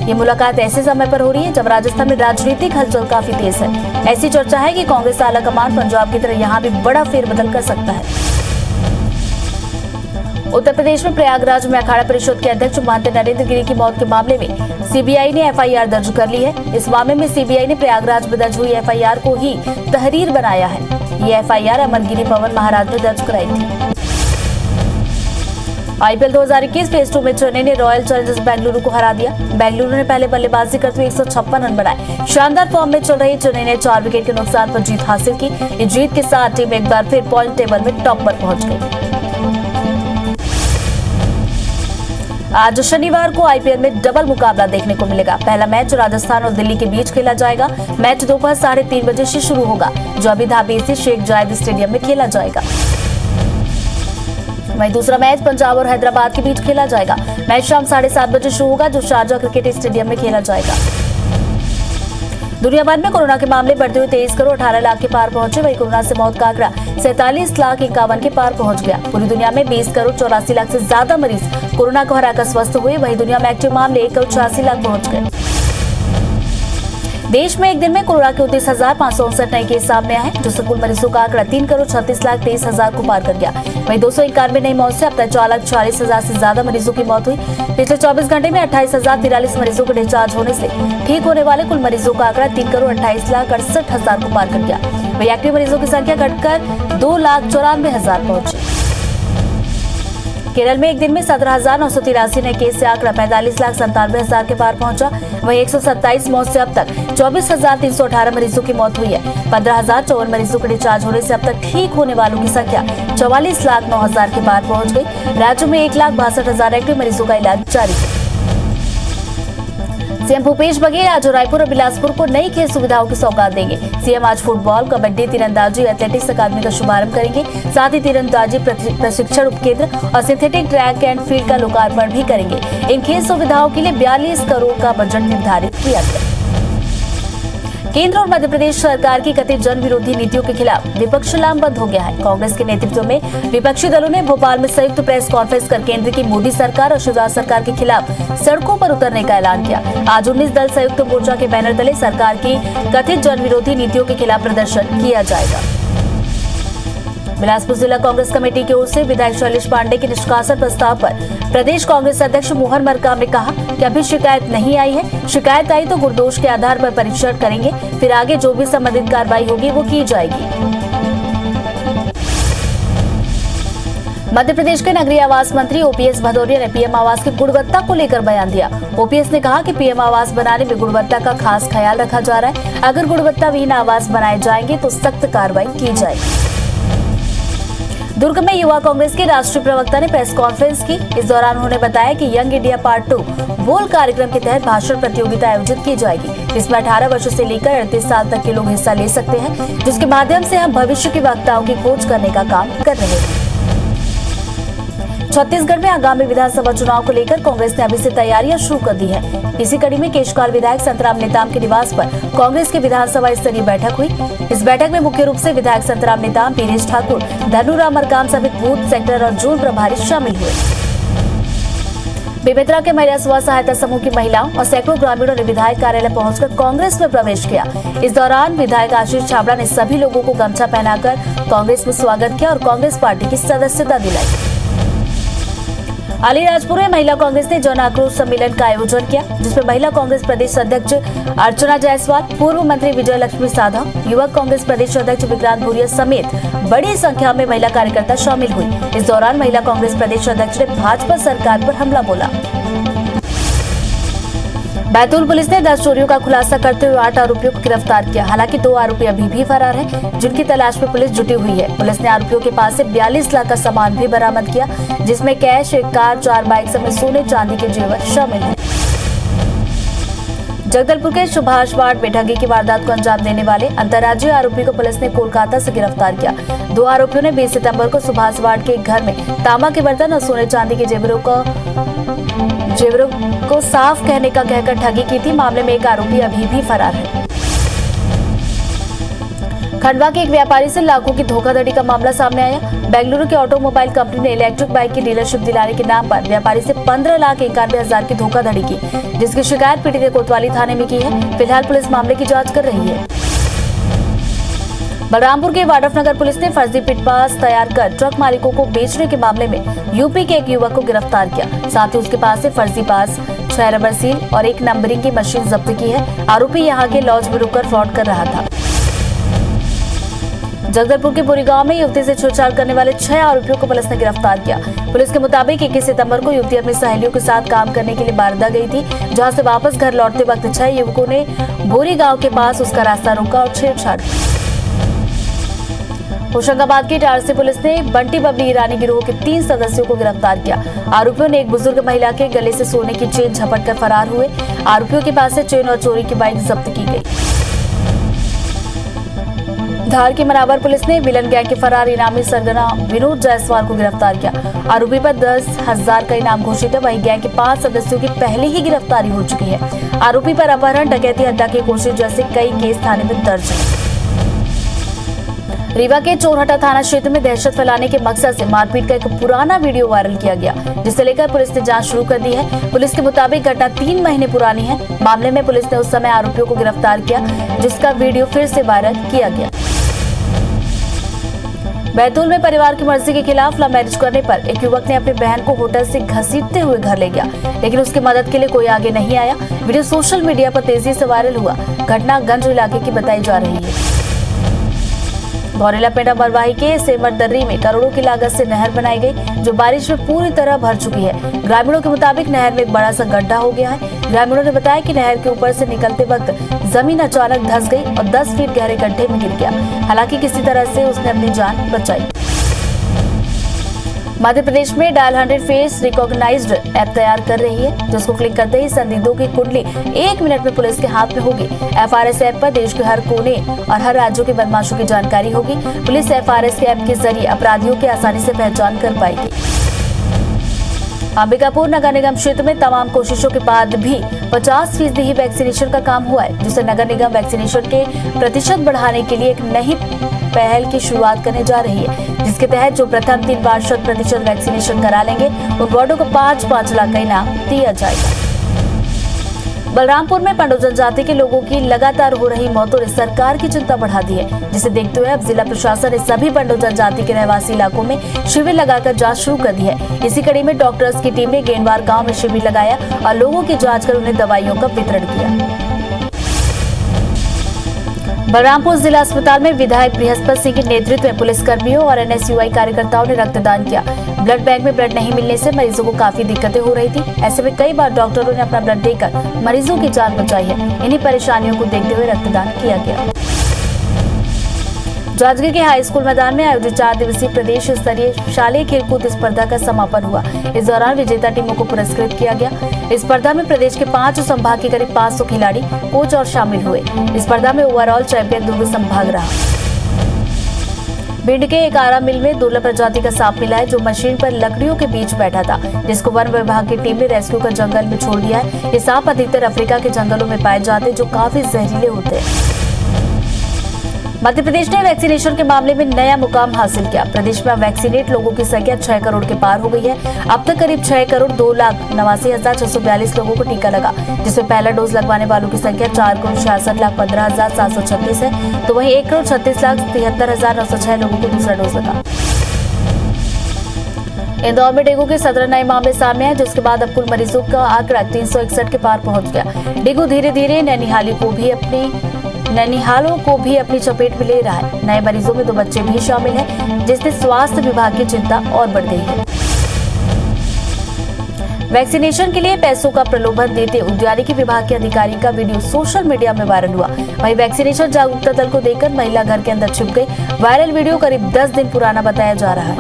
ये मुलाकात ऐसे समय पर हो रही है जब राजस्थान में राजनीतिक हलचल काफी तेज है। ऐसी चर्चा है कि कांग्रेस आलाकमान पंजाब की तरह यहाँ भी बड़ा फेरबदल कर सकता है। उत्तर प्रदेश में प्रयागराज में अखाड़ा परिषद के अध्यक्ष महंत नरेंद्र गिरी की मौत के मामले में सीबीआई ने एफआईआर दर्ज कर ली है। इस मामले में सीबीआई ने प्रयागराज में दर्ज हुई एफआईआर को ही तहरीर बनाया है। ये एफआईआर अमरगिरी पवन महाराज ने दर्ज कराई थी। आईपीएल 2021 फेज 2 में चेन्नई ने रॉयल चैलेंजर्स बेंगलुरु को हरा दिया। बेंगलुरु ने पहले बल्लेबाजी करते हुए 156 रन बनाए। शानदार फॉर्म में चल रही चेन्नई ने 4 विकेट के नुकसान पर जीत हासिल की। इस जीत के साथ टीम एक बार फिर पॉइंट टेबल में टॉप पर पहुंच गई। आज शनिवार को आईपीएल में डबल मुकाबला देखने को मिलेगा। पहला मैच राजस्थान और दिल्ली के बीच खेला जाएगा। मैच दोपहर 3:30 बजे से शुरू होगा, जो अभी धाबी स्थित शेख जायद स्टेडियम में खेला जाएगा। वहीं दूसरा मैच पंजाब और हैदराबाद के बीच खेला जाएगा। मैच शाम 7:30 बजे शुरू होगा, जो शारजा क्रिकेट स्टेडियम में खेला जाएगा। दुनिया भर में कोरोना के मामले बढ़ते हुए 23 करोड़ 18 लाख के पार पहुंचे। वहीं कोरोना से मौत का आंकड़ा 47,51,000 के पार पहुंच गया। पूरी दुनिया में 20 करोड़ 84 लाख से ज्यादा मरीज कोरोना को हराकर स्वस्थ हुए। वहीं दुनिया में एक्टिव मामले 1 करोड़ 86 लाख पहुंच गए। देश में एक दिन में कोरोना के 29,559 नए केस सामने आए, जिससे कुल मरीजों का आंकड़ा 3 करोड़ 36,23,000 को पार कर गया। वहीं 291 नई मौत से अब तक 4,40,000 से ज्यादा मरीजों की मौत हुई। पिछले 24 घंटे में 28,043 मरीजों को डिस्चार्ज होने से ठीक होने वाले कुल मरीजों का आंकड़ा 3 करोड़ 28,68,000 को पार कर गया। वहीं एक्टिव मरीजों की संख्या घटकर 2,94,000 पहुंची। केरल में एक दिन में 17,983 नए केस से आंकड़ा 45,97,000 के पार पहुंचा। वहीं 127 मौत से अब तक 24,318 मरीजों की मौत हुई है। 15,054 मरीजों के डिस्चार्ज होने से अब तक ठीक होने वालों की संख्या 44,09,000 के पार पहुंच गई। राज्य में 1,62,000 एक्टिव मरीजों का इलाज जारी है। सीएम भूपेश बघेल आज रायपुर और बिलासपुर को नई खेल सुविधाओं की सौगात देंगे। सीएम आज फुटबॉल, कबड्डी, तीरंदाजी, एथलेटिक्स अकादमी का शुभारंभ करेंगे। साथ ही तीरंदाजी प्रशिक्षण उपकेंद्र और सिंथेटिक ट्रैक एंड फील्ड का लोकार्पण भी करेंगे। इन खेल सुविधाओं के लिए 42 करोड़ का बजट निर्धारित किया गया। केंद्र और मध्य प्रदेश सरकार की कथित जन विरोधी नीतियों के खिलाफ विपक्ष लामबंद हो गया है। कांग्रेस के नेतृत्व में विपक्षी दलों ने भोपाल में संयुक्त प्रेस कॉन्फ्रेंस कर केंद्र की मोदी सरकार और शिवराज सरकार के खिलाफ सड़कों पर उतरने का ऐलान किया। आज 19 दल संयुक्त मोर्चा के बैनर तले सरकार की कथित जन विरोधी नीतियों के खिलाफ प्रदर्शन किया जाएगा। बिलासपुर जिला कांग्रेस कमेटी की ओर से विधायक शैलेश पांडे के निष्कासन प्रस्ताव पर प्रदेश कांग्रेस अध्यक्ष मोहन मरकाम ने कहा कि अभी शिकायत नहीं आई है। शिकायत आई तो गुरदोष के आधार पर परीक्षण करेंगे, फिर आगे जो भी संबंधित कार्रवाई होगी वो की जाएगी। मध्य प्रदेश के नगरीय आवास मंत्री ओपीएस भदौरिया ने पीएम आवास की गुणवत्ता को लेकर बयान दिया। ओपीएस ने कहा कि पीएम आवास बनाने में गुणवत्ता का खास ख्याल रखा जा रहा है। अगर गुणवत्ता विहीन आवास बनाए जाएंगे तो सख्त कार्रवाई की जाएगी। दुर्ग में युवा कांग्रेस के राष्ट्रीय प्रवक्ता ने प्रेस कॉन्फ्रेंस की। इस दौरान उन्होंने बताया कि यंग इंडिया पार्ट 2 बोल कार्यक्रम के तहत भाषण प्रतियोगिता आयोजित की जाएगी। इसमें 18 वर्ष से लेकर 38 साल तक के लोग हिस्सा ले सकते हैं, जिसके माध्यम से हम भविष्य के वक्ताओं की खोज करने का काम कर रहे हैं। छत्तीसगढ़ में आगामी विधानसभा चुनाव को लेकर कांग्रेस ने अभी से तैयारियां शुरू कर दी है। इसी कड़ी में केशकाल विधायक संतराम नेताम के निवास पर कांग्रेस की विधानसभा स्तरीय बैठक हुई। इस बैठक में मुख्य रूप से विधायक संतराम नेताम, पीरेश ठाकुर, धनुराम मरकाम समेत बूथ, सेक्टर और जोन प्रभारी शामिल हुए। बेमेतरा के महिला स्व सहायता समूह की महिलाओं और सैकड़ों ग्रामीणों ने विधायक कार्यालय पहुंचकर कांग्रेस में प्रवेश किया। इस दौरान विधायक आशीष छाबड़ा ने सभी लोगों को गमछा पहनाकर कांग्रेस में स्वागत किया और कांग्रेस पार्टी की सदस्यता दिलाई। अलीराजपुर में महिला कांग्रेस ने जन आक्रोश सम्मेलन का आयोजन किया, जिसमें महिला कांग्रेस प्रदेश अध्यक्ष अर्चना जायसवाल, पूर्व मंत्री विजय लक्ष्मी साधा, युवक कांग्रेस प्रदेश अध्यक्ष विक्रांत भूरिया समेत बड़ी संख्या में महिला कार्यकर्ता शामिल हुई। इस दौरान महिला कांग्रेस प्रदेश अध्यक्ष ने भाजपा सरकार पर हमला बोला। बैतूल पुलिस ने 10 चोरियों का खुलासा करते हुए 8 आरोपियों को गिरफ्तार किया। हालांकि 2 आरोपी अभी भी फरार हैं, जिनकी तलाश में पुलिस जुटी हुई है। पुलिस ने आरोपियों के पास से 42 लाख का सामान भी बरामद किया, जिसमें कैश, एक कार, 4 बाइक समेत सोने चांदी के जेवर शामिल हैं। जगदलपुर के सुभाष वार्ड में ठगी की वारदात को अंजाम देने वाले अंतर्राज्यीय आरोपी को पुलिस ने कोलकाता से गिरफ्तार किया। 2 आरोपियों ने 20 सितंबर को सुभाष वार्ड के एक घर में तांबा के बर्तन और सोने चांदी के जेवरों को साफ कहने का कहकर ठगी की थी। मामले में एक आरोपी अभी भी फरार है। खंडवा के एक व्यापारी से लाखों की धोखाधड़ी का मामला सामने आया। बेंगलुरु के ऑटोमोबाइल कंपनी ने इलेक्ट्रिक बाइक की डीलरशिप दिलाने के नाम पर व्यापारी से 15,91,000 की धोखाधड़ी की, जिसकी शिकायत पीड़ित ने कोतवाली थाने में की है। फिलहाल पुलिस मामले की जांच कर रही है। बलरामपुर के वाड्रफनगर पुलिस ने फर्जी पिट पास तैयार कर ट्रक मालिकों को बेचने के मामले में यूपी के एक युवक को गिरफ्तार किया। साथ ही उसके पास से फर्जी पास, 6 रबर सील और एक नंबरिंग की मशीन जब्त की है। आरोपी यहां के लॉज में रुककर फ्रॉड कर रहा था। जगदलपुर के बुरी गांव में युवती से छेड़छाड़ करने वाले 6 आरोपियों को पुलिस ने गिरफ्तार किया। पुलिस के मुताबिक 21 सितंबर को युवती अपनी सहेलियों के साथ काम करने के लिए बारदा गई थी, जहां से वापस घर लौटते वक्त 6 युवकों ने बोरी गांव के पास उसका रास्ता रोका और छेड़छाड़ की। होशंगाबाद की इटारसी पुलिस ने बंटी बबली ईरानी गिरोह के 3 सदस्यों को गिरफ्तार किया। आरोपियों ने एक बुजुर्ग महिला के गले से सोने की चेन झपट कर फरार हुए। आरोपियों के पास से चेन और चोरी की बाइक जब्त की गई। धार की मनावर पुलिस ने विलन गैंग के फरार इनामी सरगना विनोद जायसवाल को गिरफ्तार किया। आरोपी पर 10,000 का इनाम घोषित है। वहीं गैंग के 5 सदस्यों की पहले ही गिरफ्तारी हो चुकी है। आरोपी पर अपहरण, डकैती, हत्या की कोशिश जैसे कई केस थाने में दर्ज है। रीवा के चोरहटा थाना क्षेत्र में दहशत फैलाने के मकसद से मारपीट का एक पुराना वीडियो वायरल किया गया, जिसे लेकर पुलिस ने जांच शुरू कर दी है। पुलिस के मुताबिक घटना 3 महीने पुरानी है। मामले में पुलिस ने उस समय आरोपियों को गिरफ्तार किया, जिसका वीडियो फिर से वायरल किया गया। बैतूल में परिवार की मर्जी के खिलाफ लव मैरिज करने पर एक युवक ने अपनी बहन को होटल से घसीटते हुए घर ले गया, लेकिन उसकी मदद के लिए कोई आगे नहीं आया। वीडियो सोशल मीडिया पर तेजी से वायरल हुआ। घटना गंज इलाके की बताई जा रही है। गौरेला पेंडा मरवाही के सेमर दर्री में करोड़ों की लागत से नहर बनाई गई, जो बारिश में पूरी तरह भर चुकी है। ग्रामीणों के मुताबिक नहर में एक बड़ा सा गड्ढा हो गया है। ग्रामीणों ने बताया कि नहर के ऊपर से निकलते वक्त जमीन अचानक धंस गई और 10 फीट गहरे गड्ढे में गिर गया। हालांकि किसी तरह से उसने अपनी जान बचाई। मध्य प्रदेश में डायल 100 फेस रिकॉग्नाइज्ड ऐप तैयार कर रही है, जिसको क्लिक करते ही संदिग्धों की कुंडली 1 मिनट में पुलिस के हाथ में होगी। FRS ऐप पर देश के हर कोने और हर राज्यों के बदमाशों की जानकारी होगी। पुलिस FRS के ऐप के जरिए अपराधियों की आसानी से पहचान कर पाएगी। अंबिकापुर नगर निगम क्षेत्र में तमाम कोशिशों के बाद भी 50% ही वैक्सीनेशन का काम हुआ है, जिससे नगर निगम वैक्सीनेशन के प्रतिशत बढ़ाने के लिए एक नई पहल की शुरुआत करने जा रही है, जिसके तहत जो प्रथम 3 बार 100% वैक्सीनेशन करा लेंगे उन वार्डों को 5-5 लाख का इनाम दिया जाएगा। बलरामपुर में पंडो जनजाति के लोगों की लगातार हो रही मौतों ने सरकार की चिंता बढ़ा दी है, जिसे देखते हुए अब जिला प्रशासन ने सभी पंडो जनजाति के रहवासी इलाकों में शिविर लगाकर जांच शुरू कर दी है। इसी कड़ी में डॉक्टर्स की टीम ने गेंदवार गांव में शिविर लगाया और लोगों की जांच कर उन्हें दवाइयों का वितरण किया। बलरामपुर जिला अस्पताल में विधायक बृहस्पति सिंह के नेतृत्व में पुलिसकर्मियों और एनएसयूआई कार्यकर्ताओं ने रक्तदान किया। ब्लड बैंक में ब्लड नहीं मिलने से मरीजों को काफी दिक्कतें हो रही थी। ऐसे में कई बार डॉक्टरों ने अपना ब्लड देकर मरीजों की जान बचाई है। इन्हीं परेशानियों को देखते हुए रक्तदान किया गया। जांजगीर के हाई स्कूल मैदान में आयोजित 4 दिवसीय प्रदेश स्तरीय शालेय खेलकूद स्पर्धा का समापन हुआ। इस दौरान विजेता टीमों को पुरस्कृत किया गया। इस स्पर्धा में प्रदेश के 5 संभाग के करीब 500 खिलाड़ी, कोच और शामिल हुए। इस स्पर्धा में ओवरऑल चैंपियन दुर्ग संभाग रहा। भिंड के एक आरा मिल में दुर्लभ प्रजाति का सांप मिला है, जो मशीन पर लकड़ियों के बीच बैठा था, जिसको वन विभाग की टीम ने रेस्क्यू कर जंगल में छोड़ दिया है। ये सांप अधिकतर अफ्रीका के जंगलों में पाए जाते हैं, जो काफी जहरीले होते हैं। मध्य प्रदेश ने वैक्सीनेशन के मामले में नया मुकाम हासिल किया। प्रदेश में वैक्सीनेट लोगों की संख्या 6 करोड़ के पार हो गई है। अब तक करीब 6 करोड़ 2,89,642 लोगों को टीका लगा, जिसमें पहला डोज लगवाने वालों की संख्या 4 करोड़ 66,15,736 है, तो वहीं 1 करोड़ 36,73,906 लोगों को दूसरा डोज लगा। इंदौर में डेंगू के 17 नए मामले सामने आए, जिसके बाद अब कुल मरीजों का आंकड़ा 361 के पार पहुंच गया। डेंगू धीरे धीरे नैनीहालों को भी अपनी चपेट में ले रहा है। नए मरीजों में 2 बच्चे भी शामिल हैं, जिससे स्वास्थ्य विभाग की चिंता और बढ़ गई है। वैक्सीनेशन के लिए पैसों का प्रलोभन देते उद्यानिकी विभाग के अधिकारी का वीडियो सोशल मीडिया में वायरल हुआ। वहीं वैक्सीनेशन जागरूकता दल को देखकर महिला घर के अंदर छिप गई। वायरल वीडियो करीब 10 दिन पुराना बताया जा रहा है।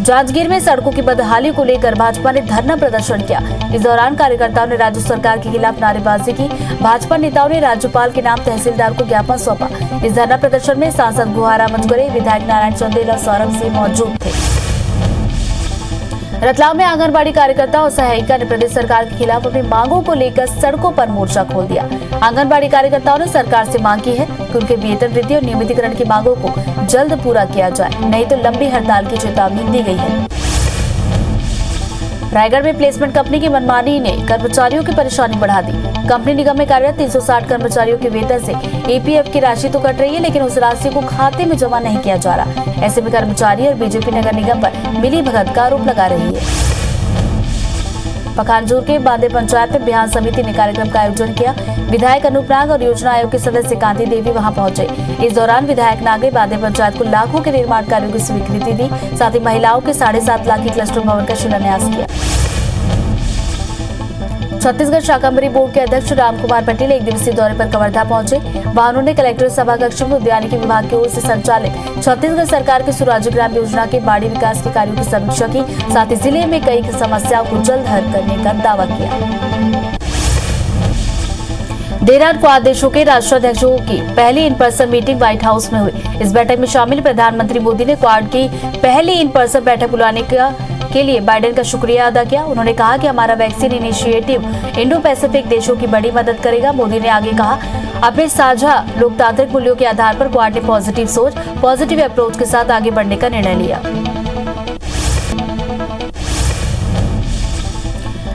जांजगीर में सड़कों की बदहाली को लेकर भाजपा ने धरना प्रदर्शन किया। इस दौरान कार्यकर्ताओं ने राज्य सरकार के खिलाफ नारेबाजी की। भाजपा नेताओं ने राज्यपाल के नाम तहसीलदार को ज्ञापन सौंपा। इस धरना प्रदर्शन में सांसद गुहाराम मुजगरे, विधायक नारायण चंदेल और सौरभ सिंह मौजूद थे। रतलाम में आंगनबाड़ी कार्यकर्ता और सहायिका ने प्रदेश सरकार के खिलाफ अपनी मांगों को लेकर सड़कों पर मोर्चा खोल दिया। आंगनबाड़ी कार्यकर्ताओं ने सरकार से मांग की है कि उनके वेतन वृद्धि और नियमितीकरण की मांगों को जल्द पूरा किया जाए, नहीं तो लंबी हड़ताल की चेतावनी दी गई है। रायगढ़ में प्लेसमेंट कंपनी की मनमानी ने कर्मचारियों की परेशानी बढ़ा दी। कंपनी निगम में कार्यरत 360 कर्मचारियों के वेतन से एपीएफ की राशि तो कट रही है, लेकिन उस राशि को खाते में जमा नहीं किया जा रहा। ऐसे में कर्मचारी और बीजेपी नगर निगम पर मिलीभगत का आरोप लगा रही है। पखानजोर के बांदे पंचायत में बिहान समिति ने कार्यक्रम का आयोजन किया। विधायक अनूप नाग और योजना आयोग के सदस्य कांति देवी वहां पहुंचे। इस दौरान विधायक नाग ने बांदे पंचायत को लाखों के निर्माण कार्यों की स्वीकृति दी। साथ ही महिलाओं के 7.5 लाख की क्लस्टर भवन का शिलान्यास किया। छत्तीसगढ़ शाकंभरी बोर्ड के अध्यक्ष रामकुमार पटेल 1 दिवसीय दौरे पर कवर्धा पहुंचे। वहां उन्होंने कलेक्ट्रेट सभाकक्ष में उद्यानिकी विभाग की ओर से संचालित छत्तीसगढ़ सरकार की सुराजी ग्राम योजना के बाड़ी विकास के कार्यों की समीक्षा की। साथ ही जिले में कई समस्याओं को जल्द हल करने का दावा किया। देर रात क्वाड देशों के राष्ट्राध्यक्षों की पहली in person meeting white house में हुई। इस बैठक में शामिल प्रधानमंत्री मोदी ने क्वाड की पहली इन पर्सन बैठक बुलाने के लिए बाइडेन का शुक्रिया अदा किया। उन्होंने कहा कि हमारा वैक्सीन इनिशिएटिव इंडो पैसिफिक देशों की बड़ी मदद करेगा। मोदी ने आगे कहा, अपने साझा लोकतांत्रिक मूल्यों के आधार पर क्वाड ने पॉजिटिव सोच, पॉजिटिव अप्रोच के साथ आगे बढ़ने का निर्णय लिया।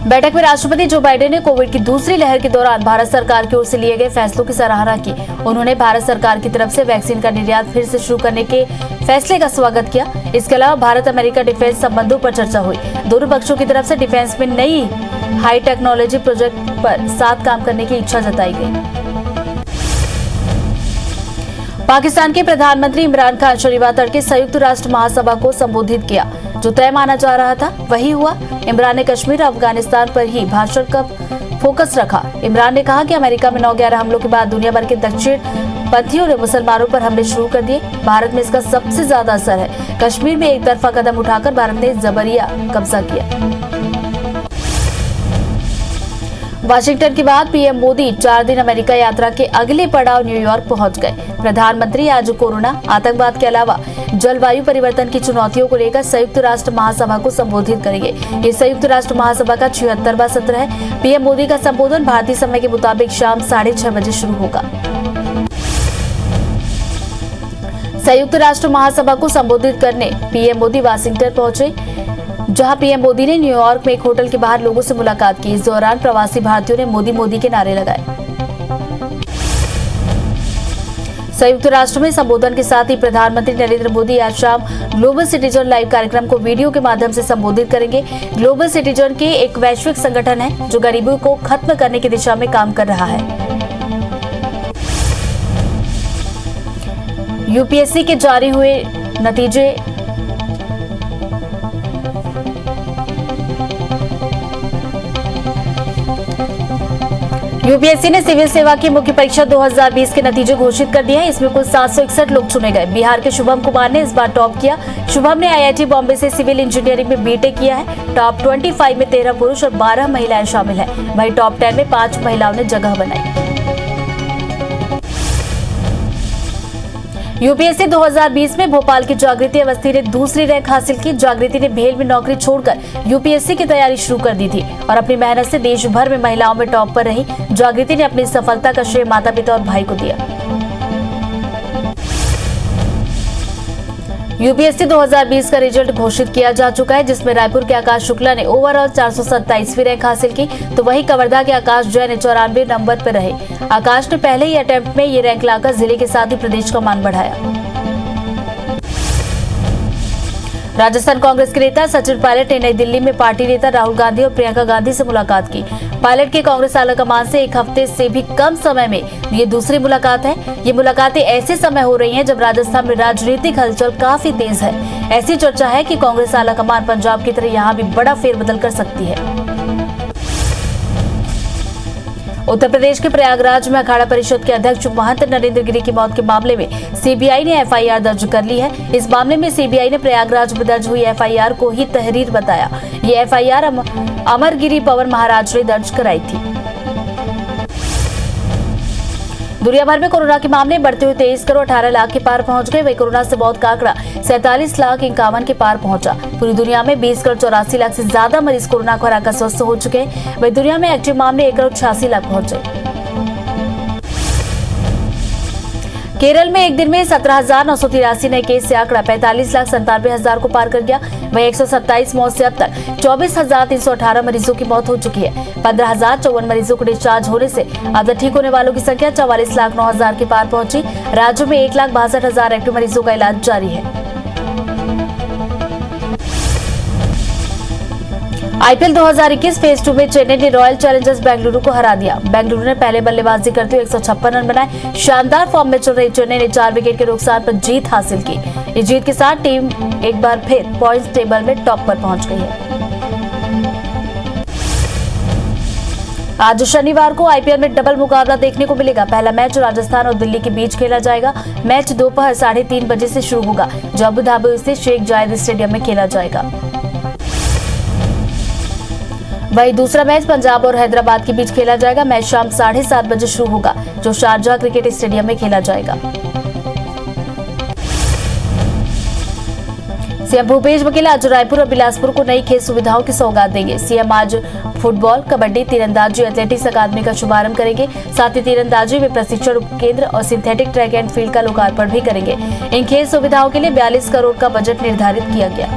बैठक में राष्ट्रपति जो बाइडेन ने कोविड की दूसरी लहर के दौरान भारत सरकार की ओर से लिए गए फैसलों की सराहना की। उन्होंने भारत सरकार की तरफ से वैक्सीन का निर्यात फिर से शुरू करने के फैसले का स्वागत किया। इसके अलावा भारत अमेरिका डिफेंस संबंधों पर चर्चा हुई। दोनों पक्षों की तरफ से डिफेंस में नई हाई टेक्नोलॉजी प्रोजेक्ट पर साथ काम करने की इच्छा जताई गई। पाकिस्तान के प्रधानमंत्री इमरान खान शनिवार तड़के संयुक्त राष्ट्र महासभा को संबोधित किया। जो तय माना जा रहा था वही हुआ। इमरान ने कश्मीर और अफगानिस्तान पर ही भाषण का फोकस रखा। इमरान ने कहा कि अमेरिका में 9/11 हमलों के बाद दुनिया भर के दक्षिण पंथियों ने मुसलमानों पर हमले शुरू कर दिए। भारत में इसका सबसे ज्यादा असर है। कश्मीर में एक तरफा कदम उठाकर भारत ने जबरिया कब्जा किया। वाशिंगटन के बाद पीएम मोदी 4 दिन अमेरिका यात्रा के अगले पड़ाव न्यूयॉर्क पहुंच गए। प्रधानमंत्री आज कोरोना, आतंकवाद के अलावा जलवायु परिवर्तन की चुनौतियों को लेकर संयुक्त राष्ट्र महासभा को संबोधित करेंगे। ये संयुक्त राष्ट्र महासभा का 76वां सत्र है। पीएम मोदी का संबोधन भारतीय समय के मुताबिक शाम 6:30 बजे शुरू होगा। संयुक्त राष्ट्र महासभा को संबोधित करने पीएम मोदी वाशिंगटन पहुंचे। जहां पीएम मोदी ने न्यूयॉर्क में एक होटल के बाहर लोगों से मुलाकात की। इस दौरान प्रवासी भारतीयों ने मोदी मोदी के नारे लगाए। संयुक्त राष्ट्र में संबोधन के साथ ही प्रधानमंत्री नरेंद्र मोदी आज शाम ग्लोबल सिटीजन लाइव कार्यक्रम को वीडियो के माध्यम से संबोधित करेंगे। ग्लोबल सिटीजन के एक वैश्विक संगठन है जो गरीबी को खत्म करने की दिशा में काम कर रहा है। यूपीएससी के जारी हुए नतीजे। यूपीएससी ने सिविल सेवा की मुख्य परीक्षा 2020 के नतीजे घोषित कर दिए हैं। इसमें कुल 761 लोग चुने गए। बिहार के शुभम कुमार ने इस बार टॉप किया। शुभम ने आईआईटी बॉम्बे से सिविल इंजीनियरिंग में बीटेक किया है। टॉप 25 में 13 पुरुष और 12 महिलाएं शामिल हैं। वहीं टॉप 10 में 5 महिलाओं ने जगह बनाई। यूपीएससी 2020 में भोपाल की जागृति अवस्थी ने दूसरी रैंक हासिल की। जागृति ने भेल में नौकरी छोड़कर यूपीएससी की तैयारी शुरू कर दी थी और अपनी मेहनत से देश भर में महिलाओं में टॉप पर रही। जागृति ने अपनी सफलता का श्रेय माता पिता और भाई को दिया। यूपीएससी 2020 का रिजल्ट घोषित किया जा चुका है, जिसमें रायपुर के आकाश शुक्ला ने ओवरऑल 427वीं रैंक हासिल की, तो वहीं कवर्धा के आकाश जैन ने 94 नंबर पर रहे। आकाश ने पहले ही अटेम्प्ट में ये रैंक लाकर जिले के साथ ही प्रदेश का मान बढ़ाया। राजस्थान कांग्रेस के नेता सचिन पायलट ने नई दिल्ली में पार्टी नेता राहुल गांधी और प्रियंका गांधी से मुलाकात की। पायलट के कांग्रेस आलाकमान से एक हफ्ते से भी कम समय में ये दूसरी मुलाकात है। ये मुलाकातें ऐसे समय हो रही हैं जब राजस्थान में राजनीतिक हलचल काफी तेज है। ऐसी चर्चा है कि कांग्रेस आलाकमान पंजाब की तरह यहाँ भी बड़ा फेरबदल कर सकती है। उत्तर प्रदेश के प्रयागराज में अखाड़ा परिषद के अध्यक्ष महंत नरेंद्र गिरी की मौत के मामले में सीबीआई ने एफआईआर दर्ज कर ली है। इस मामले में सीबीआई ने प्रयागराज में दर्ज हुई एफआईआर को ही तहरीर बताया। ये एफआईआर अमरगिरी पवन महाराज ने दर्ज कराई थी। दुनिया भर में कोरोना के मामले बढ़ते हुए 23 करोड़ 18 लाख के पार पहुंच गए। वहीं कोरोना से मौत का आंकड़ा 47,51,000 के पार पहुंचा। पूरी दुनिया में 20 करोड़ 84 लाख से ज्यादा मरीज कोरोना को हराकर स्वस्थ हो चुके हैं। वहीं दुनिया में एक्टिव मामले 1 करोड़ 86 लाख पहुंचे। केरल में एक दिन में 17,983 नए केस से आंकड़ा 45,97,000 को पार कर गया। वहीं 127 मौत से अब तक 24,318 मरीजों की मौत हो चुकी है। 15,054 मरीजों को डिस्चार्ज होने से अब तक ठीक होने वालों की संख्या 44,09,000 के पार पहुंची। राज्य में 1,62,000 एक्टिव मरीजों का इलाज जारी है। आईपीएल 2021 फेज 2 में चेन्नई ने रॉयल चैलेंजर्स बेंगलुरु को हरा दिया। बेंगलुरु ने पहले बल्लेबाजी करते हुए 156 रन बनाए। शानदार फॉर्म में चल रही चेन्नई ने 4 विकेट के नुकसान पर जीत हासिल की। इस जीत के साथ टीम एक बार फिर पॉइंट्स टेबल में टॉप पर पहुंच गई है। आज शनिवार को आईपीएल में डबल मुकाबला देखने को मिलेगा। पहला मैच राजस्थान और दिल्ली के बीच खेला जाएगा। मैच दोपहर 3:30 बजे से शुरू होगा, जो अबू धाबी स्थित शेख जायद स्टेडियम में खेला जाएगा। वहीं दूसरा मैच पंजाब और हैदराबाद के बीच खेला जाएगा। मैच शाम 7:30 बजे शुरू होगा, जो शारजाह क्रिकेट स्टेडियम में खेला जाएगा। सीएम भूपेश बघेल आज रायपुर और बिलासपुर को नई खेल सुविधाओं की सौगात देंगे। सीएम आज फुटबॉल, कबड्डी, तीरंदाजी, एथलेटिक्स अकादमी का शुभारंभ करेंगे। साथ ही तीरंदाजी में प्रशिक्षण केंद्र और सिंथेटिक ट्रैक एंड फील्ड का लोकार्पण भी करेंगे। इन खेल सुविधाओं के लिए 42 करोड़ का बजट निर्धारित किया गया।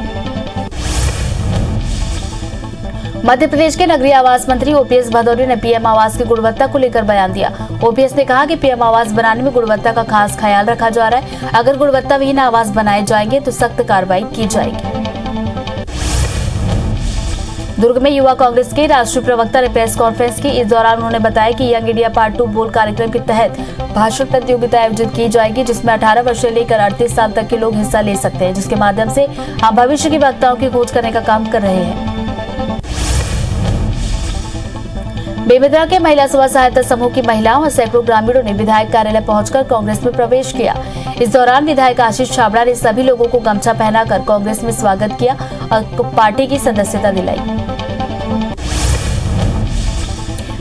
मध्य प्रदेश के नगरीय आवास मंत्री ओपीएस भदौरिया ने पीएम आवास की गुणवत्ता को लेकर बयान दिया। ओपीएस ने कहा कि पीएम आवास बनाने में गुणवत्ता का खास ख्याल रखा जा रहा है। अगर गुणवत्ता विहीन आवास बनाए जाएंगे तो सख्त कार्रवाई की जाएगी। दुर्ग में युवा कांग्रेस के राष्ट्रीय प्रवक्ता ने प्रेस कॉन्फ्रेंस की। इस दौरान उन्होंने बताया कि यंग इंडिया पार्ट 2 बोल कार्यक्रम के तहत भाषण प्रतियोगिता आयोजित की जाएगी, जिसमें 18 वर्ष से लेकर 38 साल तक के लोग हिस्सा ले सकते हैं, जिसके माध्यम से हम भविष्य की वक्ताओं की खोज करने का काम कर रहे हैं। बेमेतरा के महिला स्व सहायता समूह की महिलाओं और सैकड़ों ग्रामीणों ने विधायक कार्यालय पहुंचकर कांग्रेस में प्रवेश किया। इस दौरान विधायक आशीष छाबड़ा ने सभी लोगों को गमछा पहनाकर कांग्रेस में स्वागत किया और पार्टी की सदस्यता दिलाई।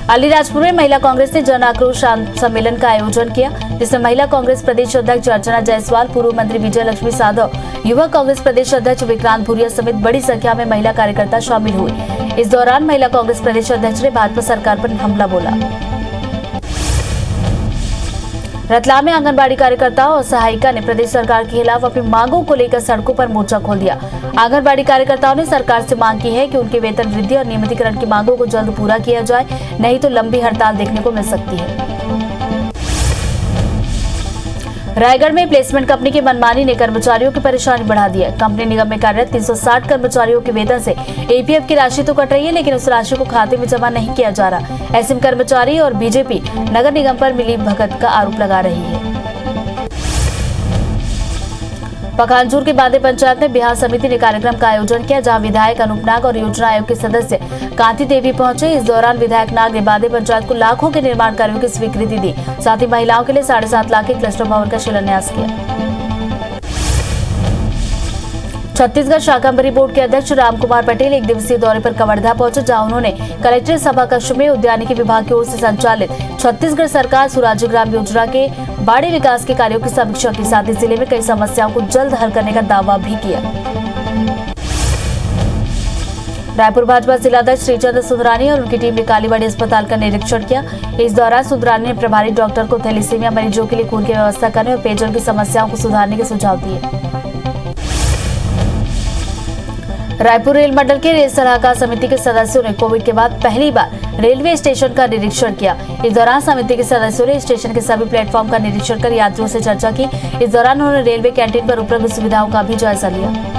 अलीराजपुर में महिला कांग्रेस ने जन आक्रोश सम्मेलन का आयोजन किया, जिसमें महिला कांग्रेस प्रदेश अध्यक्ष अर्चना जायसवाल, पूर्व मंत्री विजय लक्ष्मी साधव, युवा कांग्रेस प्रदेश अध्यक्ष विक्रांत भूरिया समेत बड़ी संख्या में महिला कार्यकर्ता शामिल हुए। इस दौरान महिला कांग्रेस प्रदेश अध्यक्ष ने भाजपा सरकार पर हमला बोला। रतलाम में आंगनबाड़ी कार्यकर्ताओं और सहायिका ने प्रदेश सरकार के खिलाफ अपनी मांगों को लेकर सड़कों पर मोर्चा खोल दिया। आंगनबाड़ी कार्यकर्ताओं ने सरकार से मांग की है कि उनके वेतन वृद्धि और नियमितीकरण की मांगों को जल्द पूरा किया जाए, नहीं तो लंबी हड़ताल देखने को मिल सकती है। रायगढ़ में प्लेसमेंट कंपनी की मनमानी ने कर्मचारियों की परेशानी बढ़ा दी है। कंपनी निगम में कार्यरत 360 कर्मचारियों के वेतन से एपीएफ की राशि तो कट रही है, लेकिन उस राशि को खाते में जमा नहीं किया जा रहा। ऐसे में कर्मचारी और बीजेपी नगर निगम पर मिली भगत का आरोप लगा रही है। पखानजूर के बांदे पंचायत में बिहार समिति ने कार्यक्रम का आयोजन किया, जहां विधायक अनूप नाग और योजना आयोग के सदस्य कांति देवी पहुंचे। इस दौरान विधायक नाग ने बांदे पंचायत को लाखों के निर्माण कार्यों की स्वीकृति दी, साथ ही महिलाओं के लिए 7.5 लाख के क्लस्टर भवन का शिलान्यास किया। छत्तीसगढ़ शाकंभरी बोर्ड के अध्यक्ष रामकुमार पटेल एक दिवसीय दौरे पर कवर्धा पहुंचे, जहां उन्होंने कलेक्ट्रेट सभा कक्ष में उद्यानिकी विभाग की ओर से संचालित छत्तीसगढ़ सरकार सुराज्य ग्राम योजना के बाड़े विकास के कार्यों की समीक्षा की, साथ ही जिले में कई समस्याओं को जल्द हल करने का दावा भी किया। रायपुर भाजपा जिलाध्यक्ष श्रीचंद्र सुंदरानी और उनकी टीम ने कालीबाड़ी अस्पताल का निरीक्षण किया। इस दौरान सुंदरानी ने प्रभारी डॉक्टर को थैलेसीमिया मरीजों के लिए खून की व्यवस्था करने और पेयजल की समस्याओं को सुधारने के सुझाव दिए। रायपुर रेल मंडल के रेल सलाहकार समिति के सदस्यों ने कोविड के बाद पहली बार रेलवे स्टेशन का निरीक्षण किया। इस दौरान समिति के सदस्यों ने स्टेशन के सभी प्लेटफॉर्म का निरीक्षण कर यात्रियों से चर्चा की। इस दौरान उन्होंने रेलवे कैंटीन पर उपलब्ध सुविधाओं का भी जायजा लिया।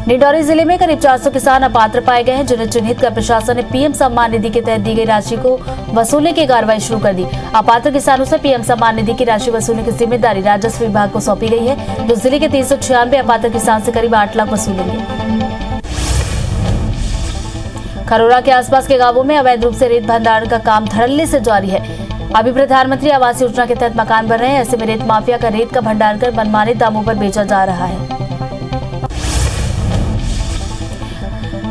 डिंडौरी जिले में करीब 400 किसान अपात्र पाए गए हैं, जिन्हें चिन्हित कर प्रशासन ने पीएम सम्मान निधि के तहत दी गई राशि को वसूलने की कार्रवाई शुरू कर दी। अपात्र किसानों से पीएम सम्मान निधि की राशि वसूलने की जिम्मेदारी राजस्व विभाग को सौंपी गई है, जो जिले के 396 अपात्र किसान से करीब 8 लाख वसूलेंगे। खरोरा के आसपास के गांवों में अवैध रूप से रेत भंडारण का काम धड़ल्ले से जारी है। अभी प्रधानमंत्री आवास योजना के तहत मकान बन रहे हैं, ऐसे में रेत माफिया का रेत का भंडारण कर मनमाने दामों पर बेचा जा रहा है।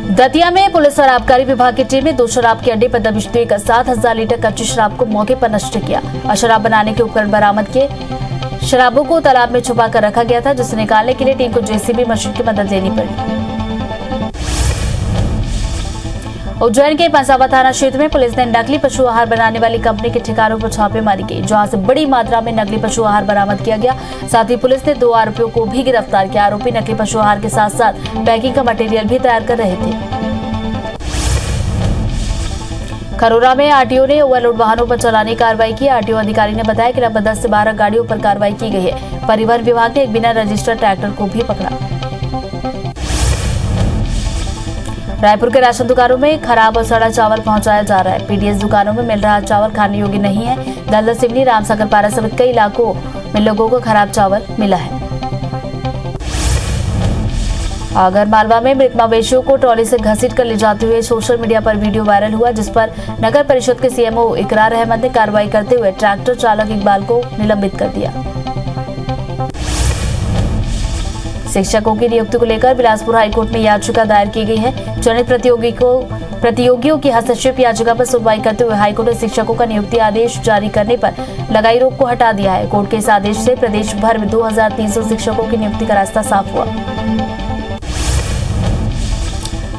दतिया में पुलिस और आबकारी विभाग की टीम ने 2 शराब के अड्डे पर दबिश देकर 7,000 लीटर कच्ची शराब को मौके पर नष्ट किया और शराब बनाने के उपकरण बरामद किए। शराबों को तालाब में छुपा कर रखा गया था, जिसे निकालने के लिए टीम को जेसीबी मशीन की मदद लेनी पड़ी। उज्जैन के पंसावा थाना क्षेत्र में पुलिस ने नकली पशु आहार बनाने वाली कंपनी के ठिकानों पर छापेमारी की, जहां से बड़ी मात्रा में नकली पशु आहार बरामद किया गया। साथ ही पुलिस ने 2 आरोपियों को भी गिरफ्तार किया। आरोपी नकली पशु आहार के साथ साथ पैकिंग का मटेरियल भी तैयार कर रहे थे। खरोरा में आरटीओ ने ओवरलोड वाहनों पर चलाने की कार्रवाई की। आरटीओ अधिकारी ने बताया कि लगभग 10 से 12 गाड़ियों पर कार्रवाई की गई है। परिवहन विभाग ने एक बिना रजिस्टर्ड ट्रैक्टर को भी पकड़ा। रायपुर के राशन दुकानों में खराब और सड़ा चावल पहुंचाया जा रहा है। पीडीएस दुकानों में मिल रहा चावल खाने योग्य नहीं है। दलदल सिवनी, रामसागर पारा समेत कई इलाकों में लोगों को खराब चावल मिला है। आगर मालवा में मृत मवेशियों को ट्रॉली से घसीट कर ले जाते हुए सोशल मीडिया पर वीडियो वायरल हुआ, जिस पर नगर परिषद के सीएमओ इकरार अहमद ने कार्रवाई करते हुए ट्रैक्टर चालक इकबाल को निलंबित कर दिया। शिक्षकों की नियुक्ति को लेकर बिलासपुर हाईकोर्ट में याचिका दायर की गई है। चयनित प्रतियोगियों की हस्तक्षेप याचिका पर सुनवाई करते हुए हाईकोर्ट ने शिक्षकों का नियुक्ति आदेश जारी करने पर लगाई रोक को हटा दिया है। कोर्ट के इस आदेश से प्रदेश भर में 2300 शिक्षकों की नियुक्ति का रास्ता साफ हुआ।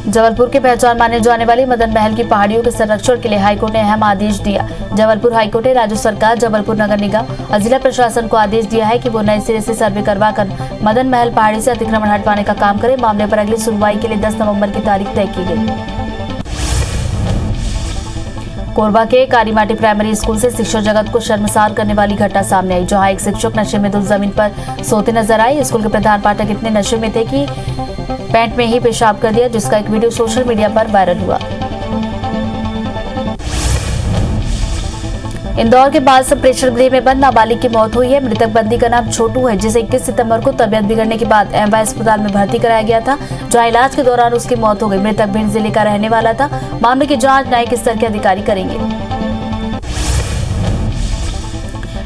जबलपुर के पहचान माने जाने वाली मदन महल की पहाड़ियों के संरक्षण के लिए हाईकोर्ट ने अहम आदेश दिया। जबलपुर हाईकोर्ट ने राज्य सरकार, जबलपुर नगर निगम और जिला प्रशासन को आदेश दिया है कि वो नए सिरे से सर्वे करवाकर मदन महल पहाड़ी से अतिक्रमण हटवाने का काम करे। मामले पर अगली सुनवाई के लिए 10 नवंबर की तारीख तय की गई। कोरबा के कारीमाटी प्राइमरी स्कूल से शिक्षक जगत को शर्मसार करने वाली घटना सामने आई, जहां एक शिक्षक नशे में धुत जमीन पर सोते नजर आए। स्कूल के प्रधान पाठक इतने नशे में थे कि पैंट में ही पेशाब कर दिया, जिसका एक वीडियो सोशल मीडिया पर वायरल हुआ। इंदौर के बाल सब प्रेक्षण गृह में बंद नाबालिग की मौत हुई है। मृतक बंदी का नाम छोटू है, जिसे 21 सितंबर को तबियत बिगड़ने के बाद एमवाई अस्पताल में भर्ती कराया गया था, जहां इलाज के दौरान उसकी मौत हो गई। मृतक भिंड जिले का रहने वाला था। मामले की जांच न्यायिक स्तर के अधिकारी करेंगे।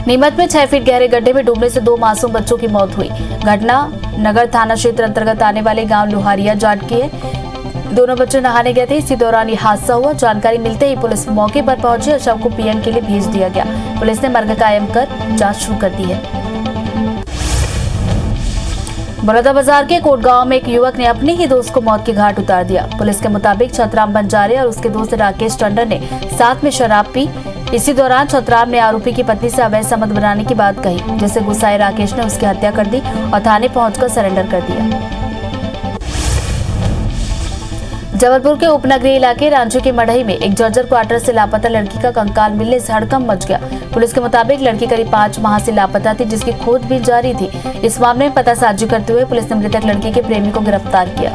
नीमच में 6 फीट गहरे गड्ढे में डूबने से 2 मासूम बच्चों की मौत हुई। घटना नगर थाना क्षेत्र अंतर्गत आने वाले गांव लोहारिया जाट की है। दोनों बच्चे नहाने गए थे, इसी दौरान ये हादसा हुआ। जानकारी मिलते ही पुलिस मौके पर पहुंची और शव को पीएम के लिए भेज दिया गया। पुलिस ने मर्ग कायम कर जांच शुरू कर दी है। बलौदाबाजार के कोटगांव में एक युवक ने अपने ही दोस्त को मौत के घाट उतार दिया। पुलिस के मुताबिक छतराम बंजारे और उसके दोस्त राकेश टंडन ने साथ में शराब पी। इसी दौरान छतराम ने आरोपी की पत्नी से अवैध संबंध बनाने की बात कही, जिससे गुस्साए राकेश ने उसकी हत्या कर दी और थाने पहुंचकर सरेंडर कर दिया। जबलपुर के उपनगरीय इलाके रांची के मढ़ई में एक जर्जर क्वार्टर से लापता लड़की का कंकाल मिलने से हड़कंप मच गया। पुलिस के मुताबिक लड़की करीब 5 माह से लापता थी, जिसकी खोजबीन जारी थी। इस मामले में पतासाजी करते हुए पुलिस ने मृतक लड़की के प्रेमी को गिरफ्तार किया।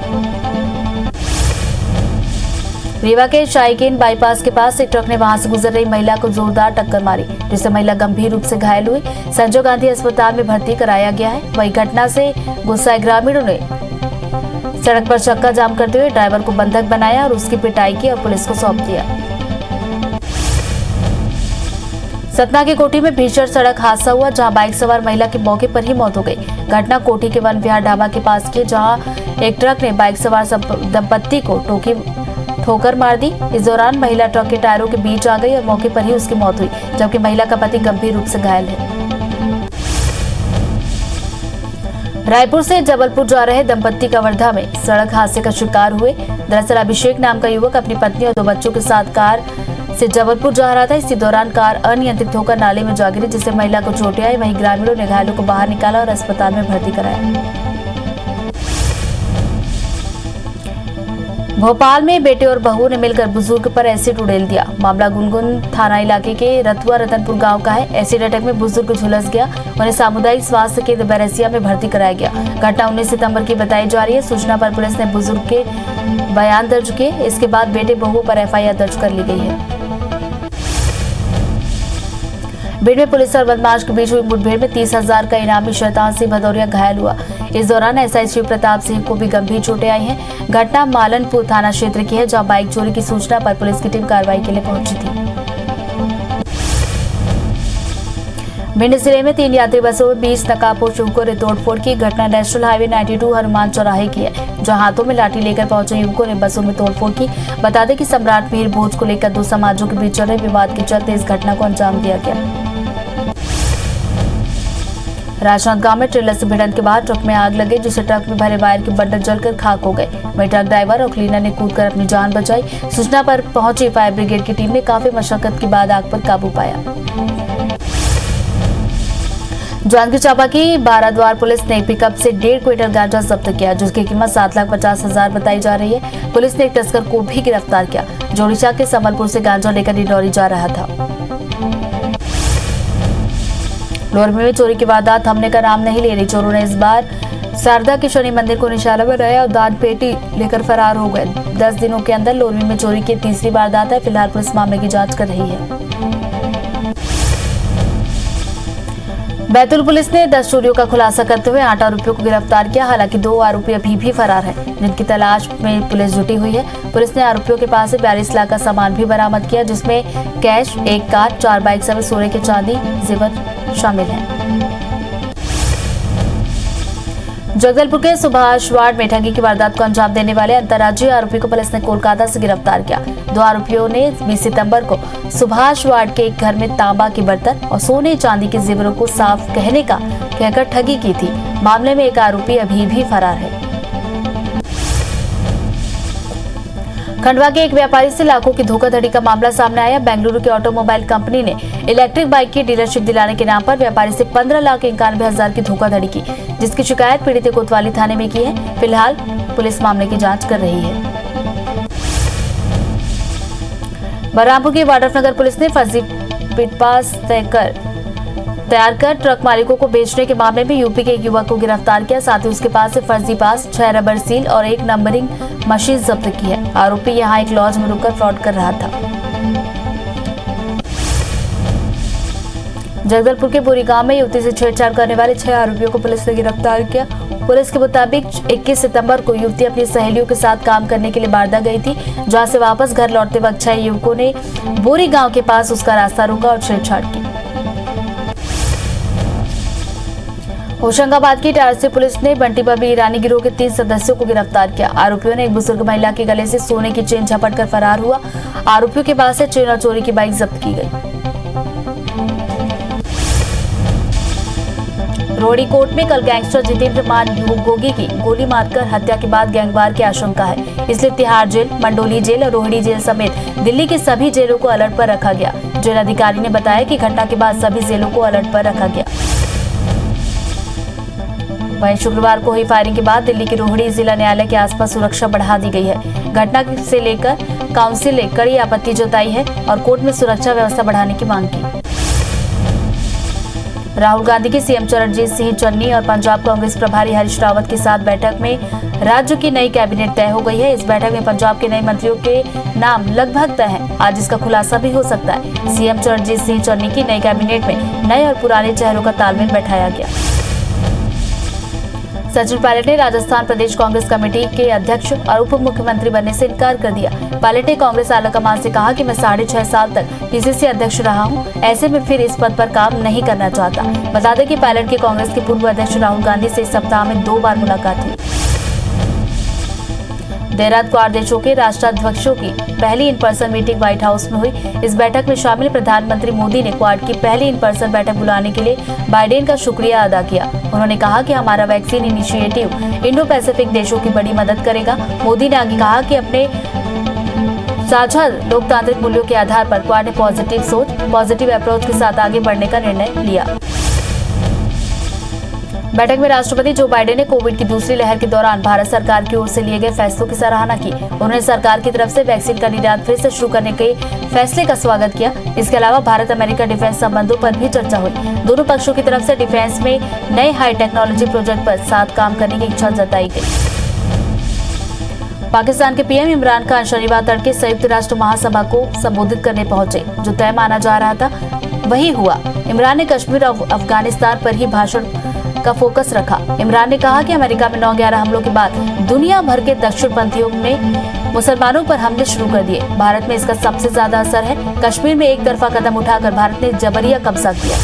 रीवा के शाइकिन बाईपास के पास एक ट्रक ने वहां से गुजर रही महिला को जोरदार टक्कर मारी, जिससे महिला गंभीर रूप से घायल हुई। संजय गांधी अस्पताल में भर्ती कराया गया है। वही घटना से गुस्साए ग्रामीणों ने सड़क पर चक्का जाम करते हुए ड्राइवर को बंधक बनाया और उसकी पिटाई की और पुलिस को सौंप दिया। सतना के कोठी में भीषण सड़क हादसा हुआ, जहां बाइक सवार महिला की मौके पर ही मौत हो गई। घटना कोठी के वन विहार ढाबा के पास की, जहां एक ट्रक ने बाइक सवार दंपत्ति को ठोकर मार दी। इस दौरान महिला ट्रक के टायरों के बीच आ गई और मौके पर ही उसकी मौत हुई, जबकि महिला का पति गंभीर रूप से घायल है। रायपुर से जबलपुर जा रहे दंपत्ति कवर्धा में सड़क हादसे का शिकार हुए। दरअसल अभिषेक नाम का युवक अपनी पत्नी और 2 बच्चों के साथ कार से जबलपुर जा रहा था। इसी दौरान कार अनियंत्रित होकर नाले में जा गिरी, जिससे महिला को चोटें आई। वहीं ग्रामीणों ने घायलों को बाहर निकाला और अस्पताल में भर्ती कराया। भोपाल में बेटे और बहू ने मिलकर बुजुर्ग पर एसिड उड़ेल दिया। मामला गुनगुन थाना इलाके के रतुआ रतनपुर गांव का है। एसिड अटैक में बुजुर्ग झुलस गया, उन्हें सामुदायिक स्वास्थ्य केंद्र बैरसिया में भर्ती कराया गया। घटना 19 सितंबर की बताई जा रही है। सूचना पर पुलिस ने बुजुर्ग के बयान दर्ज किए। इसके बाद बेटे बहू पर FIR दर्ज कर ली गई है। भीड़ में पुलिस और बदमाश के बीच हुई मुठभेड़ में 30,000 का इनामी शैतान सिंह भदौरिया घायल हुआ। इस दौरान SI शिव प्रताप सिंह को भी गंभीर चोटें आई हैं। घटना मालनपुर थाना क्षेत्र की है, जहां बाइक चोरी की सूचना पर पुलिस की टीम कार्रवाई के लिए पहुंची थी। भिंड जिले में 3 यात्री बसों में 20 नकाबपोश युवकों ने तोड़फोड़ की। घटना नेशनल हाईवे 92 हनुमान चौराहे की है, जहां हाथों में लाठी लेकर पहुंचे युवकों ने बसों में तोड़फोड़ की। बता दें कि सम्राट मीर भोज को लेकर 2 समाजों के बीच चल रहे विवाद के चलते इस घटना को अंजाम दिया गया। राजनांदगांव में ट्रेलर से भिड़ंत के बाद ट्रक में आग लगी, जिससे ट्रक में भरे वायर के बंडल जलकर खाक हो गए। वहीं ट्रक ड्राइवर और क्लीनर ने कूदकर अपनी जान बचाई। सूचना पर पहुंची फायर ब्रिगेड की टीम ने काफी मशक्कत के बाद आग पर काबू पाया। जांजगीर चांपा की बाराद्वार पुलिस ने पिकअप से 1.5 क्विंटल गांजा जब्त किया, जिसकी कीमत 7,50,000 बताई जा रही है। पुलिस ने एक तस्कर को भी गिरफ्तार किया, जो ओडिशा के संबलपुर से गांजा लेकर डिंडौरी जा रहा था। लोरमी में चोरी की वारदात थमने का नाम नहीं ले रही। चोरों ने इस बार शारदा के शनि मंदिर को निशाना बनाया और दान पेटी लेकर फरार हो गए। 10 दिनों के अंदर लोरमी में चोरी की 3री वारदात है। फिलहाल पुलिस मामले की जांच कर रही है। बैतूल पुलिस ने 10 चोरियों का खुलासा करते हुए 8 आरोपियों को गिरफ्तार किया। हालांकि 2 आरोपी अभी भी फरार हैं, जिनकी तलाश में पुलिस जुटी हुई है। पुलिस ने आरोपियों के पास से 42 लाख का सामान भी बरामद किया, जिसमें कैश, 1 कार, 4 बाइक समेत सोने के चांदी जेवर शामिल हैं। जगदलपुर के सुभाष वार्ड में ठगी की वारदात को अंजाम देने वाले अंतर्राज्यीय आरोपी को पुलिस ने कोलकाता से गिरफ्तार किया। 2 आरोपियों ने 20 सितंबर को सुभाष वार्ड के एक घर में तांबा के बर्तन और सोने चांदी के जेवरों को साफ कहकर ठगी की थी। मामले में एक आरोपी अभी भी फरार है। खंडवा के एक व्यापारी से लाखों की धोखाधड़ी का मामला सामने आया। बेंगलुरु की ऑटोमोबाइल कंपनी ने इलेक्ट्रिक बाइक की डीलरशिप दिलाने के नाम पर व्यापारी से 15,91,000 की धोखाधड़ी की, जिसकी शिकायत पीड़ित कोतवाली थाने में की है। फिलहाल पुलिस मामले की जांच कर रही है। बलरामपुर की वाड्रफनगर पुलिस ने फर्जी पिट पास तैयार कर ट्रक मालिकों को बेचने के मामले में यूपी के एक युवक को गिरफ्तार किया। साथ ही उसके पास से फर्जी पास, 6 रबर सील और 1 नंबरिंग मशीन जब्त की है। आरोपी यहां एक लॉज में रुककर फ्रॉड कर रहा था। जगदलपुर के बोरी गांव में युवती से छेड़छाड़ करने वाले 6 आरोपियों को पुलिस ने गिरफ्तार किया। पुलिस के मुताबिक 21 सितंबर को युवती अपनी सहेलियों के साथ काम करने के लिए बारदा गई थी, जहां से वापस घर लौटते वक्त 6 युवकों ने बोरी गांव के पास उसका रास्ता रोका और छेड़छाड़ की। होशंगाबाद की टारसी पुलिस ने बंटी बबी ईरानी गिरोह के 3 सदस्यों को गिरफ्तार किया। आरोपियों ने एक बुजुर्ग महिला के गले से सोने की चेन झपटकर फरार हुआ। आरोपियों के पास से चेन और चोरी की बाइक जब्त की गई। रोहिणी कोर्ट में कल गैंगस्टर जितेंद्र मान गोगी की गोली मारकर हत्या के बाद गैंगवार की आशंका है, इसलिए तिहाड़ जेल, मंडोली जेल और रोहिणी जेल समेत दिल्ली के सभी जेलों को अलर्ट पर रखा गया। जेल अधिकारी ने बताया कि घटना के बाद सभी जेलों को अलर्ट पर रखा गया। वहीं शुक्रवार को हुई फायरिंग के बाद दिल्ली के रोहिणी जिला न्यायालय के आसपास सुरक्षा बढ़ा दी गई है। घटना से लेकर काउंसिल ने कड़ी आपत्ति जताई है और कोर्ट में सुरक्षा व्यवस्था बढ़ाने की मांग की। राहुल गांधी की सीएम चरणजीत सिंह चन्नी और पंजाब कांग्रेस प्रभारी हरीश रावत के साथ बैठक में राज्य की नई कैबिनेट तय हो गई है। इस बैठक में पंजाब के नए मंत्रियों के नाम लगभग तय हैं। आज इसका खुलासा भी हो सकता है। सीएम चरणजीत सिंह चन्नी की नई कैबिनेट में नए और पुराने चेहरों का तालमेल बैठाया गया। सचिन पायलट ने राजस्थान प्रदेश कांग्रेस कमेटी के अध्यक्ष और उप मुख्यमंत्री बनने से इनकार कर दिया। पायलट ने कांग्रेस आलाकमान से कहा कि मैं 6.5 साल तक पीसीसी अध्यक्ष रहा हूं, ऐसे में फिर इस पद पर काम नहीं करना चाहता। बता दें कि पायलट की कांग्रेस के पूर्व अध्यक्ष राहुल गांधी से इस सप्ताह में 2 बार मुलाकात हुई। देर रात क्वाड देशों के राष्ट्राध्यक्षों की पहली in person meeting white house में हुई। इस बैठक में शामिल प्रधानमंत्री मोदी ने क्वाड की पहली इन पर्सन बैठक बुलाने के लिए बाइडेन का शुक्रिया अदा किया। उन्होंने कहा कि हमारा वैक्सीन इनिशिएटिव इंडो पैसिफिक देशों की बड़ी मदद करेगा। मोदी ने आगे कहा कि अपने साझा लोकतांत्रिक मूल्यों के आधार पर क्वाड ने पॉजिटिव सोच, पॉजिटिव अप्रोच के साथ आगे बढ़ने का निर्णय लिया। बैठक में राष्ट्रपति जो बाइडेन ने कोविड की दूसरी लहर के दौरान भारत सरकार की ओर से लिए गए फैसलों की सराहना की। उन्होंने सरकार की तरफ से वैक्सीन का निर्यात फिर से शुरू करने के फैसले का स्वागत किया। इसके अलावा भारत अमेरिका डिफेंस संबंधों पर भी चर्चा हुई। दोनों पक्षों की तरफ से डिफेंस में नए हाई टेक्नोलॉजी प्रोजेक्ट पर साथ काम करने की इच्छा जताई गई। पाकिस्तान के पीएम इमरान खान शनिवार तड़के संयुक्त राष्ट्र महासभा को संबोधित करने पहुंचे। जो तय माना जा रहा था वही हुआ। इमरान ने कश्मीर और अफगानिस्तान पर ही भाषण का फोकस रखा। इमरान ने कहा कि अमेरिका में 9/11 हमलों के बाद दुनिया भर के दक्षिणपंथियों ने मुसलमानों पर हमले शुरू कर दिए। भारत में इसका सबसे ज्यादा असर है। कश्मीर में एक तरफा कदम उठाकर भारत ने जबरिया कब्जा किया।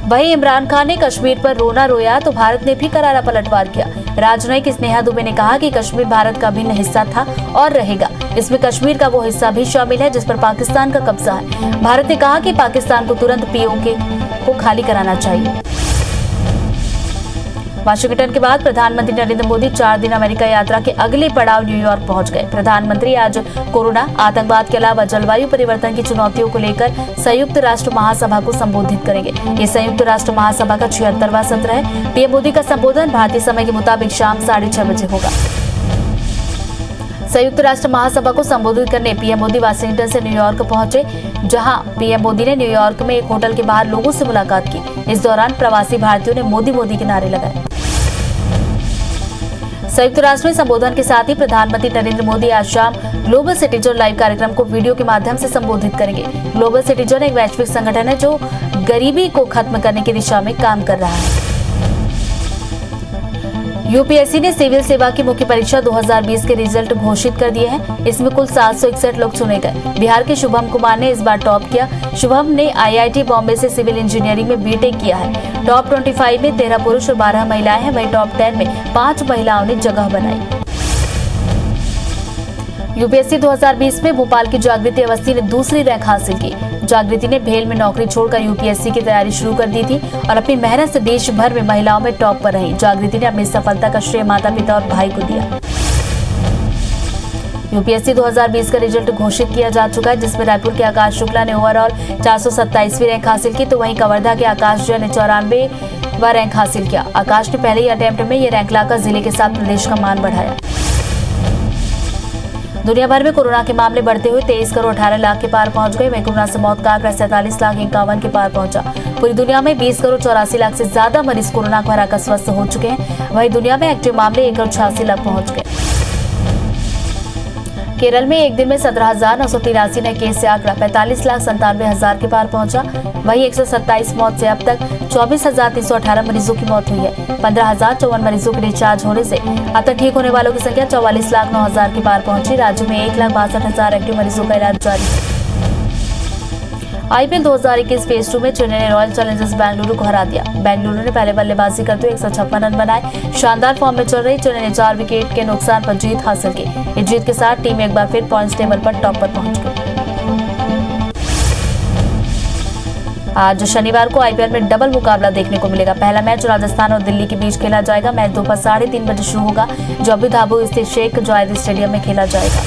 वहीं इमरान खान ने कश्मीर पर रोना रोया तो भारत ने भी करारा पलटवार किया। राजनयिक स्नेहा दुबे ने कहा कि कश्मीर भारत का अभिन्न हिस्सा था और रहेगा। इसमें कश्मीर का वो हिस्सा भी शामिल है जिस पर पाकिस्तान का कब्जा है। भारत ने कहा कि पाकिस्तान को तुरंत पीओके को खाली कराना चाहिए। वाशिंगटन के बाद प्रधानमंत्री नरेंद्र मोदी 4 दिन अमेरिका यात्रा के अगले पड़ाव न्यूयॉर्क पहुंच गए। प्रधानमंत्री आज कोरोना, आतंकवाद के अलावा जलवायु परिवर्तन की चुनौतियों को लेकर संयुक्त राष्ट्र महासभा को संबोधित करेंगे। ये संयुक्त राष्ट्र महासभा का 76वां सत्र है। पीएम मोदी का संबोधन भारतीय समय के मुताबिक शाम 6:30 बजे होगा। संयुक्त राष्ट्र महासभा को संबोधित करने पीएम मोदी वाशिंगटन से न्यूयॉर्क पहुंचे, जहां पीएम मोदी ने न्यूयॉर्क में एक होटल के बाहर लोगों से मुलाकात की। इस दौरान प्रवासी भारतीयों ने मोदी मोदी के नारे लगाए। संयुक्त राष्ट्र में संबोधन के साथ ही प्रधानमंत्री नरेंद्र मोदी आज शाम ग्लोबल सिटीजन लाइव कार्यक्रम को वीडियो के माध्यम से संबोधित करेंगे। ग्लोबल सिटीजन एक वैश्विक संगठन है जो गरीबी को खत्म करने की दिशा में काम कर रहा है। यूपीएससी ने सिविल सेवा की मुख्य परीक्षा 2020 के रिजल्ट घोषित कर दिए हैं। इसमें कुल 761 लोग चुने गए। बिहार के शुभम कुमार ने इस बार टॉप किया। शुभम ने आईआईटी बॉम्बे से सिविल इंजीनियरिंग में बीटेक किया है। टॉप 25 में 13 पुरुष और 12 महिलाएं हैं। वहीं टॉप 10 में 5 महिलाओं ने जगह बनाई। यूपीएससी 2020 में भोपाल की जागृति अवस्थी ने दूसरी रैंक हासिल की। जागृति ने भेल में नौकरी छोड़कर यूपीएससी की तैयारी शुरू कर दी थी और अपनी मेहनत से देश भर में महिलाओं में टॉप पर रही। जागृति ने अपनी सफलता का श्रेय माता पिता और भाई को दिया। यूपीएससी 2020 का रिजल्ट घोषित किया जा चुका है, जिसमें रायपुर के आकाश शुक्ला ने ओवरऑल 427वीं रैंक हासिल की तो वहीं कवर्धा के आकाश जैन ने 94वां रैंक हासिल किया। आकाश ने पहले ही अटेम्प्ट में ये रैंक लाकर जिले के साथ प्रदेश का मान बढ़ाया। दुनिया भर में कोरोना के मामले बढ़ते हुए 23 करोड़ 18 लाख के पार पहुंच गए। वहीं कोरोना से मौत का आंकड़ा 47,51,000 के पार पहुंचा। पूरी दुनिया में 20 करोड़ 84 लाख से ज्यादा मरीज कोरोना को हराकर स्वस्थ हो चुके हैं। वहीं दुनिया में एक्टिव मामले 1 करोड़ 86 लाख पहुंच गए। केरल में एक दिन में 17,983 नए केस से आंकड़ा 45,97,000 के पार पहुंचा। वहीं 127 मौत से अब तक 24,318 मरीजों की मौत हुई है। 15,054 मरीजों के डिस्चार्ज होने से अब तक ठीक होने वालों की संख्या 44,09,000 के पार पहुंची। राज्य में 1,62,000 एक्टिव मरीजों का इलाज जारी है। आईपीएल 2021 फेज 2 में चेन्नई ने रॉयल चैलेंजर्स बेंगलुरु को हरा दिया। बेंगलुरु ने पहले बल्लेबाजी करते हुए 156 रन बनाए। शानदार फॉर्म में चल रही चेन्नई ने 4 विकेट के नुकसान पर जीत हासिल की। इस जीत के साथ टीम एक बार फिर पॉइंट्स टेबल पर टॉप पर पहुंच गई। आज शनिवार को आईपीएल में डबल मुकाबला देखने को मिलेगा। पहला मैच राजस्थान और दिल्ली के बीच खेला जाएगा। मैच दोपहर 3:30 बजे शुरू होगा, जो अबू धाबी स्थित शेख जायद स्टेडियम में खेला जाएगा।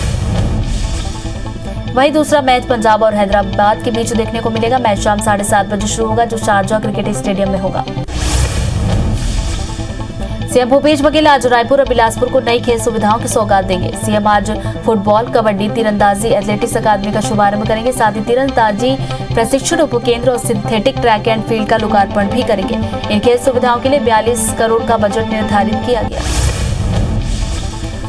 वहीं दूसरा मैच पंजाब और हैदराबाद के बीच देखने को मिलेगा। मैच शाम 7:30 बजे शुरू होगा, जो शारजाह क्रिकेट स्टेडियम में होगा। सीएम भूपेश बघेल आज रायपुर और बिलासपुर को नई खेल सुविधाओं की सौगात देंगे। सीएम आज फुटबॉल, कबड्डी, तीरंदाजी, एथलेटिक्स अकादमी का शुभारंभ करेंगे। साथ ही तीरंदाजी प्रशिक्षण उपकेंद्र और सिंथेटिक ट्रैक एंड फील्ड का लोकार्पण भी करेंगे। इन खेल सुविधाओं के लिए 42 करोड़ का बजट निर्धारित किया गया।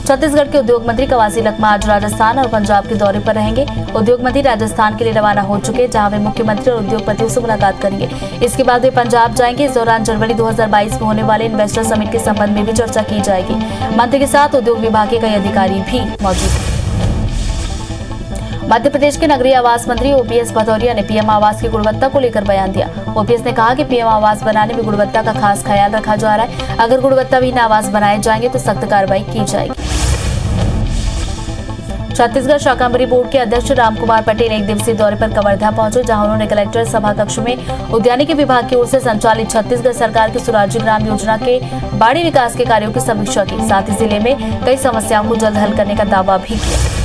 छत्तीसगढ़ के उद्योग मंत्री कवासी लखमा आज राजस्थान और पंजाब के दौरे पर रहेंगे। उद्योग मंत्री राजस्थान के लिए रवाना हो चुके, जहां वे मुख्यमंत्री और उद्योगपतियों से मुलाकात करेंगे। इसके बाद वे पंजाब जाएंगे। इस दौरान जनवरी 2022 में होने वाले इन्वेस्टर समिट के संबंध में भी चर्चा की जाएगी। मंत्री के साथ उद्योग विभाग के कई अधिकारी भी मौजूद हैं। मध्य प्रदेश के नगरीय आवास मंत्री ओपीएस भदौरिया ने पीएम आवास की गुणवत्ता को लेकर बयान दिया। ओपीएस ने कहा कि पीएम आवास बनाने में गुणवत्ता का खास ख्याल रखा जा रहा है। अगर गुणवत्ताहीन आवास बनाए जाएंगे तो सख्त कार्रवाई की जाएगी। छत्तीसगढ़ शाकंभरी बोर्ड के अध्यक्ष रामकुमार पटेल एक दिवसीय दौरे पर कवर्धा पहुंचे, जहां उन्होंने कलेक्टर सभा कक्ष में उद्यानिकी विभाग की ओर से संचालित छत्तीसगढ़ सरकार की सुराजी ग्राम योजना के बाड़ी विकास के कार्यों की समीक्षा की। साथ ही जिले में कई समस्याओं को जल्द हल करने का दावा भी किया।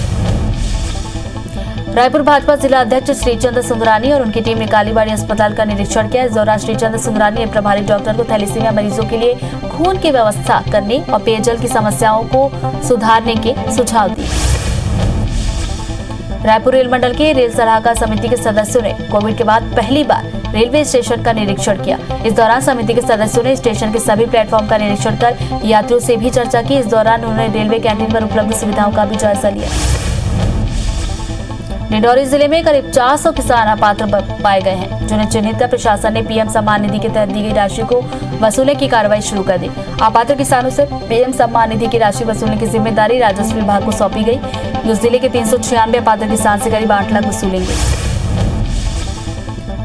रायपुर भाजपा जिला अध्यक्ष श्रीचंद्र सुंदरानी और उनकी टीम ने कालीबाड़ी अस्पताल का निरीक्षण किया। इस दौरान श्रीचंद्र सुंदरानी ने प्रभारी डॉक्टर को थैलेसीमिया मरीजों के लिए खून की व्यवस्था करने और पेयजल की समस्याओं को सुधारने के सुझाव दिए। रायपुर रेल मंडल के रेल सलाहकार समिति के सदस्यों ने कोविड के बाद पहली बार रेलवे स्टेशन का निरीक्षण किया। इस दौरान समिति के सदस्यों ने स्टेशन के सभी प्लेटफॉर्म का निरीक्षण कर यात्रियों से भी चर्चा की। इस दौरान उन्होंने रेलवे कैंटीन पर उपलब्ध सुविधाओं का भी जायजा लिया। डिंडौरी जिले में करीब 400 किसान अपात्र पाए गए हैं, जिन्हें चिन्हित कर प्रशासन ने पीएम सम्मान निधि के तहत दी गई राशि को वसूलने की कार्रवाई शुरू कर दी। अपात्र किसानों से पीएम सम्मान निधि की राशि वसूलने की जिम्मेदारी राजस्व विभाग को सौंपी गई, जो जिले के 396 अपात्र किसान से करीब 8 लाख वसूलेंगे।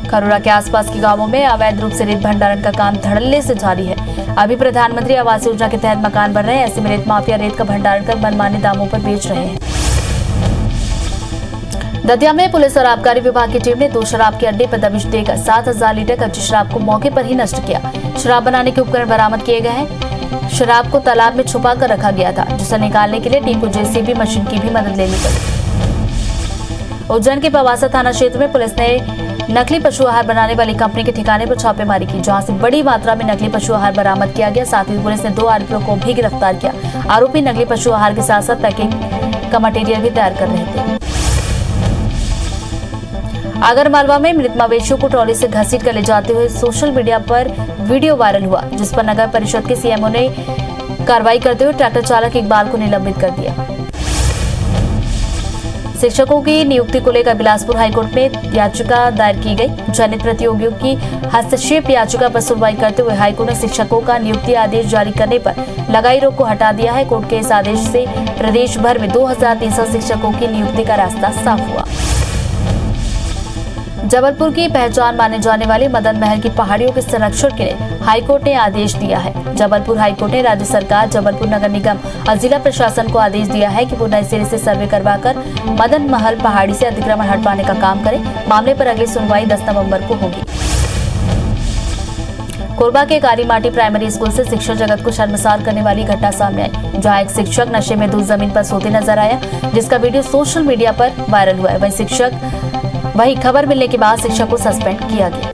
खरोरा के आसपास के गांवों में अवैध रूप से रेत भंडारण का काम धड़ल्ले से जारी है। अभी प्रधानमंत्री आवास योजना के तहत मकान बन रहे हैं, ऐसे में रेत माफिया रेत का भंडारण कर मनमाने दामों पर बेच रहे हैं। दतिया में पुलिस और आबकारी विभाग की टीम ने 2 शराब के अड्डे पर दबिश देकर 7000 लीटर कच्ची शराब को मौके पर ही नष्ट किया। शराब बनाने के उपकरण बरामद किए गए हैं। शराब को तालाब में छुपा कर रखा गया था, जिसे निकालने के लिए टीम को जेसीबी मशीन की भी मदद लेनी पड़ी। उज्जैन के पवासा थाना क्षेत्र में पुलिस ने नकली पशु आहार बनाने वाली कंपनी के ठिकाने पर छापेमारी की, जहां से बड़ी मात्रा में नकली पशु आहार बरामद किया गया। साथ ही पुलिस ने 2 आरोपियों को भी गिरफ्तार किया। आरोपी नकली पशु आहार के साथ साथ पैकिंग का मटेरियल भी तैयार कर रहे थे। आगरमालवा में मृत मवेशियों को ट्रॉली से घसीट कर ले जाते हुए सोशल मीडिया पर वीडियो वायरल हुआ, जिस पर नगर परिषद के सीएमओ ने कार्रवाई करते हुए ट्रैक्टर चालक इकबाल को निलंबित कर दिया। शिक्षकों की नियुक्ति को लेकर बिलासपुर हाईकोर्ट में याचिका दायर की गई। चयनित प्रतियोगियों की हस्तक्षेप याचिका पर सुनवाई करते हुए हाईकोर्ट ने शिक्षकों का नियुक्ति आदेश जारी करने पर लगाई रोक को हटा दिया है। कोर्ट के इस आदेश से प्रदेश भर में 2300 शिक्षकों की नियुक्ति का रास्ता साफ हुआ। जबलपुर की पहचान माने जाने वाली मदन महल की पहाड़ियों के संरक्षण के लिए हाईकोर्ट ने आदेश दिया है। जबलपुर हाईकोर्ट ने राज्य सरकार, जबलपुर नगर निगम और जिला प्रशासन को आदेश दिया है कि वो नए सिरे से सर्वे करवाकर मदन महल पहाड़ी से अतिक्रमण हटवाने का काम करे। मामले पर अगली सुनवाई 10 नवंबर को होगी। कोरबा के कारीमाटी प्राइमरी स्कूल से शिक्षक जगत को शर्मसार करने वाली घटना सामने आई, जहां एक शिक्षक नशे में दूर जमीन पर सोते नजर आया, जिसका वीडियो सोशल मीडिया पर वायरल हुआ है। वहीं खबर मिलने के बाद शिक्षक को सस्पेंड किया गया।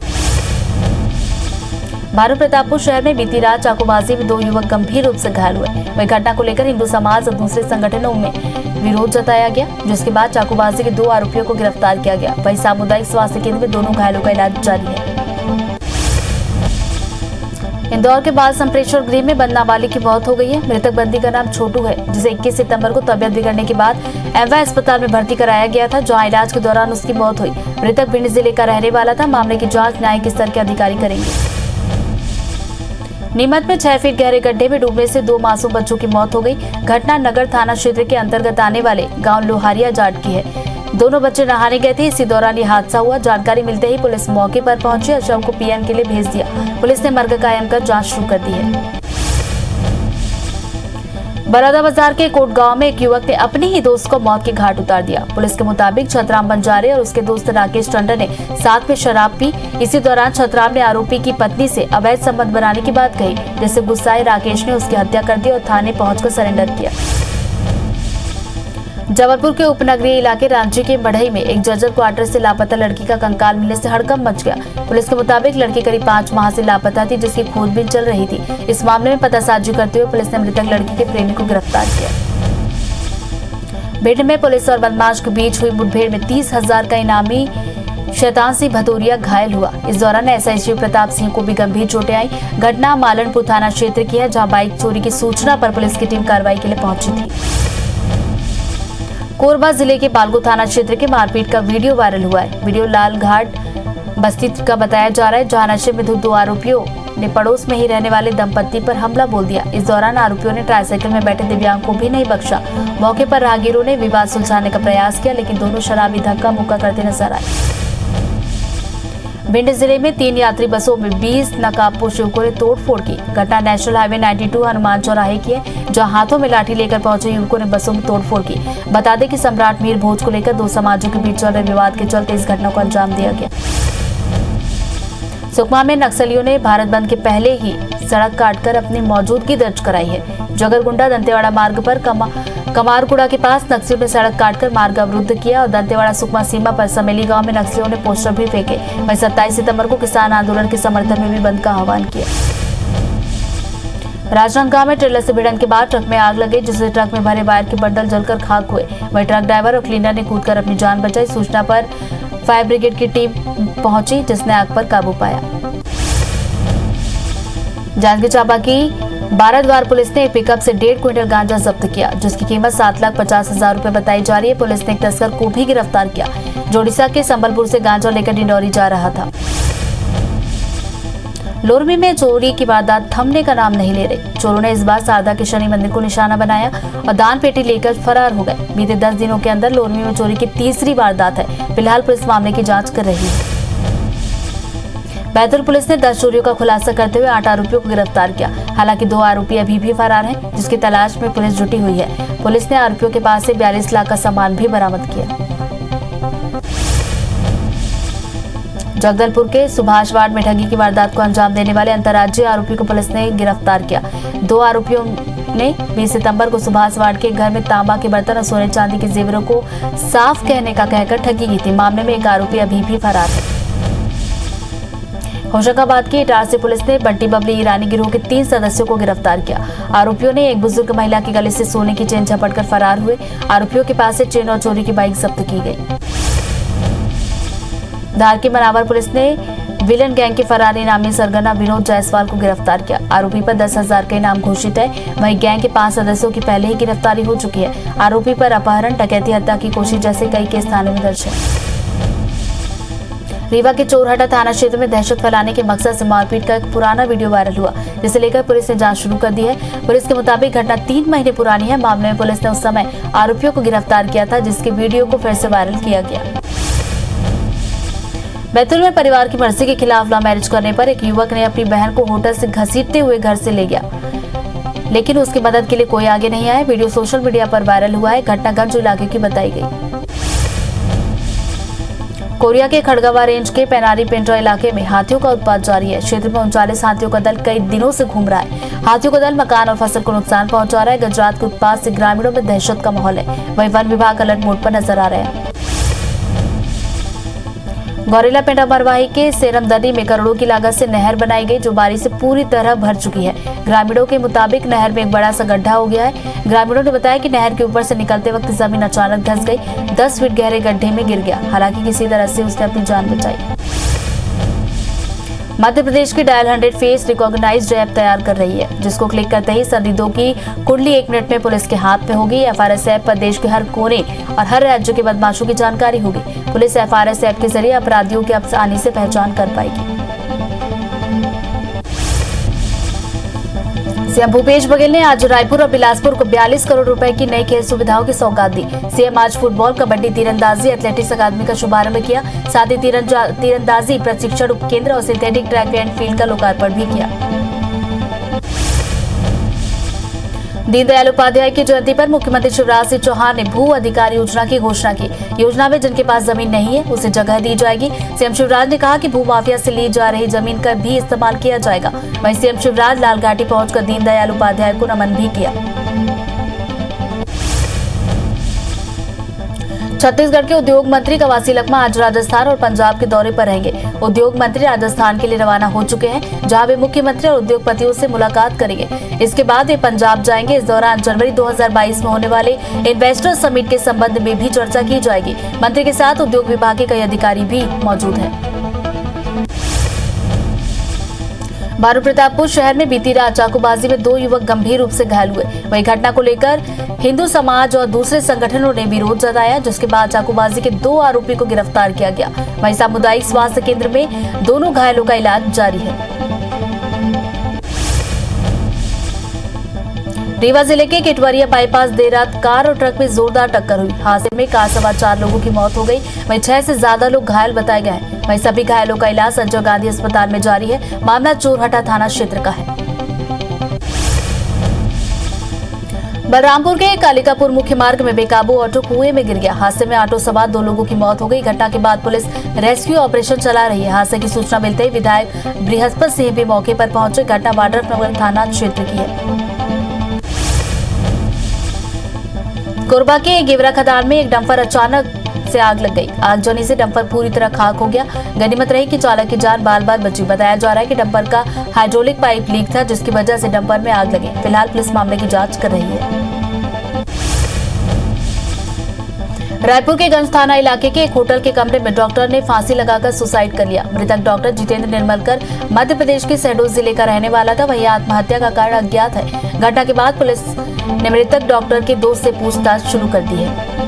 भानु प्रतापपुर शहर में बीती रात चाकूबाजी में 2 युवक गंभीर रूप से घायल हुए। वही घटना को लेकर हिंदू समाज और दूसरे संगठनों में विरोध जताया गया, जिसके बाद चाकूबाजी के 2 आरोपियों को गिरफ्तार किया गया। वहीं सामुदायिक स्वास्थ्य केंद्र में दोनों घायलों का इलाज जारी है। इंदौर के बाल संप्रेषण गृह में बंद नाबालिग की मौत हो गई है। मृतक बंदी का नाम छोटू है, जिसे 21 सितंबर को तबियत बिगड़ने के बाद एमवाई अस्पताल में भर्ती कराया गया था, जहां इलाज के दौरान उसकी मौत हुई। मृतक भिंड जिले का रहने वाला था। मामले की जांच न्यायिक स्तर के अधिकारी करेंगे। नीमच में 6 फीट गहरे गड्ढे में डूबने से 2 मासूम बच्चों की मौत हो गई। घटना नगर थाना क्षेत्र के अंतर्गत आने वाले गाँव लोहारिया जाट की है। दोनों बच्चे नहाने गए थे, इसी दौरान ये हादसा हुआ। जानकारी मिलते ही पुलिस मौके पर पहुंची और शव को पीएम के लिए भेज दिया। पुलिस ने मर्ग कायम कर जांच शुरू कर दी है। बरौदा बाजार के कोट गांव में एक युवक ने अपने ही दोस्त को मौत के घाट उतार दिया। पुलिस के मुताबिक छतराम बंजारे और उसके दोस्त राकेश टंडन ने साथ में शराब पी। इसी दौरान छतराम ने आरोपी की पत्नी से अवैध संबंध बनाने की बात कही, जिससे गुस्साए राकेश ने उसकी हत्या कर दी और थाने पहुंचकर सरेंडर किया। जबलपुर के उपनगरीय इलाके रांची के बढ़ई में एक जर्जर क्वार्टर से लापता लड़की का कंकाल मिलने से हड़कंप मच गया। पुलिस के मुताबिक लड़की करीब 5 माह से लापता थी, जिसकी खोजबीन चल रही थी। इस मामले में पतासाजी करते हुए पुलिस ने मृतक लड़की के प्रेमी को गिरफ्तार किया। भिंड में पुलिस और बदमाश के बीच हुई मुठभेड़ में 30,000 का इनामी शैतान सिंह भदौरिया घायल हुआ। इस दौरान एसआई शिव प्रताप सिंह को भी गंभीर चोटें आई। घटना मालनपुर थाना क्षेत्र की है, जहां बाइक चोरी की सूचना पर पुलिस की टीम कार्रवाई के लिए पहुंची थी। कोरबा जिले के बालगो थाना क्षेत्र के मारपीट का वीडियो वायरल हुआ है। वीडियो लाल घाट बस्ती का बताया जा रहा है, जहां नशे में धुत 2 आरोपियों ने पड़ोस में ही रहने वाले दंपत्ति पर हमला बोल दिया। इस दौरान आरोपियों ने ट्राईसाइकिल में बैठे दिव्यांग को भी नहीं बख्शा। मौके पर राहगीरों ने विवाद सुलझाने का प्रयास किया, लेकिन दोनों शराबी धक्का मुक्का करते नजर आए। भिंड जिले में 3 यात्री बसों में 20 नकाबपोश युवकों ने तोड़फोड़ की। घटना नेशनल हाईवे 92 हनुमान चौराहे की है, जहां हाथों में लाठी लेकर पहुंचे युवकों ने बसों में तोड़फोड़ की। बता दें कि सम्राट मीर भोज को लेकर 2 समाजों के बीच चल रहे विवाद के चलते इस घटना को अंजाम दिया गया। सुकमा में नक्सलियों ने भारत बंद के पहले ही सड़क काटकर अपनी मौजूदगी दर्ज कराई है। जगरगुंडा दंतेवाड़ा मार्ग पर कमारकुड़ा के पास नक्सलियों ने सड़क काटकर मार्ग अवरुद्ध किया और दंतेवाड़ा सुकमा सीमा पर समेली गांव में नक्सलियों ने पोस्टर भी फेंके। वहीं 27 सितंबर को किसान आंदोलन के समर्थन में भी बंद का आह्वान किया। राजनांदगांव में ट्रेलर से भिड़ंत के बाद ट्रक में आग लगी, जिससे ट्रक में भरे वायर के बंडल जलकर खाक हुए। वहीं ट्रक ड्राइवर और क्लीनर ने कूदकर अपनी जान बचाई। सूचना पर फायर ब्रिगेड की टीम पहुंची, जिसने आग पर काबू पाया। जांजगीर चांपा की बाराद्वार पुलिस ने एक पिकअप से 1.5 क्विंटल गांजा जब्त किया, जिसकी कीमत 7,50,000 रुपए बताई जा रही है। पुलिस ने एक तस्कर को भी गिरफ्तार किया, जो ओडिशा के संबलपुर से गांजा लेकर डिंडौरी जा रहा था। लोरमी में चोरी की वारदात थमने का नाम नहीं ले रही। चोरों ने इस बार शारदा के शनि मंदिर को निशाना बनाया और दान पेटी लेकर फरार हो गए। बीते 10 दिनों के अंदर लोरमी में चोरी की तीसरी वारदात है। फिलहाल पुलिस मामले की जांच कर रही है। बैतूल पुलिस ने 10 चोरियों का खुलासा करते हुए 8 आरोपियों को गिरफ्तार किया। हालांकि 2 आरोपी अभी भी फरार हैं, जिसकी तलाश में पुलिस जुटी हुई है। पुलिस ने आरोपियों के पास से 42 लाख का सामान भी बरामद किया। जगदलपुर के सुभाष वार्ड में ठगी की वारदात को अंजाम देने वाले अंतर्राज्यीय आरोपी को पुलिस ने गिरफ्तार किया। 2 आरोपियों ने 20 सितंबर को सुभाष वार्ड के घर में तांबा के बर्तन और सोने चांदी के जेवरों को साफ कहने का कहकर ठगी की थी। मामले में एक आरोपी अभी भी फरार है। होशंगाबाद की इटारसी पुलिस ने बंटी बबली ईरानी गिरोह के 3 सदस्यों को गिरफ्तार किया। आरोपियों ने एक बुजुर्ग महिला के गले से सोने की चेन झपटकर फरार हुए। आरोपियों के पास से चेन और चोरी की बाइक जब्त की गई। धार की मनावर पुलिस ने विलन गैंग के फरार इनामी सरगना विनोद जायसवाल को गिरफ्तार किया। आरोपी पर 10,000 का इनाम घोषित है। वहीं गैंग के 5 सदस्यों की पहले ही गिरफ्तारी हो चुकी है। आरोपी पर अपहरण, डकैती, हत्या की कोशिश जैसे कई केस थाने में दर्ज है। रीवा के चोरहटा थाना क्षेत्र में दहशत फैलाने के मकसद से मारपीट का एक पुराना वीडियो वायरल हुआ, जिसे लेकर पुलिस ने जांच शुरू कर दी है। पुलिस के मुताबिक घटना 3 महीने पुरानी है। मामले में पुलिस ने उस समय आरोपियों को गिरफ्तार किया था, जिसके वीडियो को फिर से वायरल किया गया। बैतूल में परिवार की मर्जी के खिलाफ लव मैरिज करने पर एक युवक ने अपनी बहन को होटल से घसीटते हुए घर से ले गया, लेकिन उसकी मदद के लिए कोई आगे नहीं आया। वीडियो सोशल मीडिया पर वायरल हुआ है। घटना गंज इलाके की बताई गई। कोरिया के खड़गवा रेंज के पेनारी पेंड्रा इलाके में हाथियों का उत्पात जारी है। क्षेत्र में 39 हाथियों का दल कई दिनों से घूम रहा है। हाथियों का दल मकान और फसल को नुकसान पहुंचा रहा है। गजरात के उत्पात से ग्रामीणों में दहशत का माहौल है। वहीं वन विभाग अलर्ट मोड पर नजर आ रहे हैं। गौरेला पेंडा मरवाही के सेरमदरी में करोड़ों की लागत से नहर बनाई गई, जो बारिश से पूरी तरह भर चुकी है। ग्रामीणों के मुताबिक नहर में एक बड़ा सा गड्ढा हो गया है। ग्रामीणों ने बताया कि नहर के ऊपर से निकलते वक्त जमीन अचानक धंस गई, 10 फीट गहरे गड्ढे में गिर गया। हालांकि किसी तरह से उसने अपनी जान बचाई। मध्य प्रदेश की डायल 100 फेस रिकॉग्नाइज्ड ऐप तैयार कर रही है, जिसको क्लिक करते ही संदिग्धों की कुंडली 1 मिनट में पुलिस के हाथ में होगी। एफआरएस ऐप पर देश के हर कोने और हर राज्य के बदमाशों की जानकारी होगी। पुलिस एफआरएस ऐप के जरिए अपराधियों की आसानी से पहचान कर पाएगी। सीएम भूपेश बघेल ने आज रायपुर और बिलासपुर को 42 करोड़ रुपए की नई खेल सुविधाओं की सौगात दी। सीएम आज फुटबॉल, कबड्डी, तीरंदाजी, एथलेटिक्स अकादमी का शुभारंभ किया। साथ ही तीरंदाजी प्रशिक्षण उपकेंद्र और सिंथेटिक ट्रैक एंड फील्ड का लोकार्पण भी किया। दीनदयाल उपाध्याय की जयंती पर मुख्यमंत्री शिवराज सिंह चौहान ने भू अधिकार योजना की घोषणा की। योजना में जिनके पास जमीन नहीं है उसे जगह दी जाएगी। सीएम शिवराज ने कहा कि भू माफिया से ली जा रही जमीन का भी इस्तेमाल किया जाएगा। वहीं सीएम शिवराज लालघाटी पहुंचकर दीनदयाल उपाध्याय को नमन भी किया। छत्तीसगढ़ के उद्योग मंत्री कवासी लखमा आज राजस्थान और पंजाब के दौरे पर रहेंगे। उद्योग मंत्री राजस्थान के लिए रवाना हो चुके हैं, जहां वे मुख्यमंत्री और उद्योगपतियों से मुलाकात करेंगे। इसके बाद वे पंजाब जाएंगे। इस दौरान जनवरी 2022 में होने वाले इन्वेस्टर समिट के संबंध में भी चर्चा की जाएगी। मंत्री के साथ उद्योग विभाग के कई अधिकारी भी मौजूद हैं। भानुप्रतापपुर शहर में बीती रात चाकूबाजी में 2 युवक गंभीर रूप से घायल हुए। वही घटना को लेकर हिंदू समाज और दूसरे संगठनों ने विरोध जताया, जिसके बाद चाकूबाजी के 2 आरोपी को गिरफ्तार किया गया। वहीं सामुदायिक स्वास्थ्य केंद्र में दोनों घायलों का इलाज जारी है। रीवा जिले के केटवरिया बाईपास देर रात कार और ट्रक में जोरदार टक्कर हुई। हादसे में कार सवार 4 लोगों की मौत हो गई। वहीं 6 से ज्यादा लोग घायल बताए गए हैं। वहीं सभी घायलों का इलाज संजय गांधी अस्पताल में जारी है। मामला चोरहटा थाना क्षेत्र का है। बलरामपुर के कालिकापुर मुख्य मार्ग में बेकाबू ऑटो कुएं में गिर गया। हादसे में ऑटो सवार 2 लोगों की मौत हो गई। घटना के बाद पुलिस रेस्क्यू ऑपरेशन चला रही है। हादसे की सूचना मिलते ही विधायक बृहस्पति सिंह भी मौके पर पहुंचे। घटना वाड्रफनगर थाना क्षेत्र की है। कोरबा के गेवरा खदान में एक डंपर अचानक से आग लग गई। आगजनी से डंपर पूरी तरह खाक हो गया। गनीमत रही कि चालक की जान बाल बाल बची। बताया जा रहा है कि डंपर का हाइड्रोलिक पाइप लीक था, जिसकी वजह से डंपर में आग लगी। फिलहाल पुलिस मामले की जांच कर रही है। रायपुर के गंज थाना इलाके के एक होटल के कमरे में डॉक्टर ने फांसी लगाकर सुसाइड कर लिया। मृतक डॉक्टर जितेंद्र निर्मलकर मध्य प्रदेश के शहडोल जिले का रहने वाला था। वहीं आत्महत्या का कारण अज्ञात है। घटना के बाद पुलिस ने मृतक डॉक्टर के दोस्त से पूछताछ शुरू कर दी है।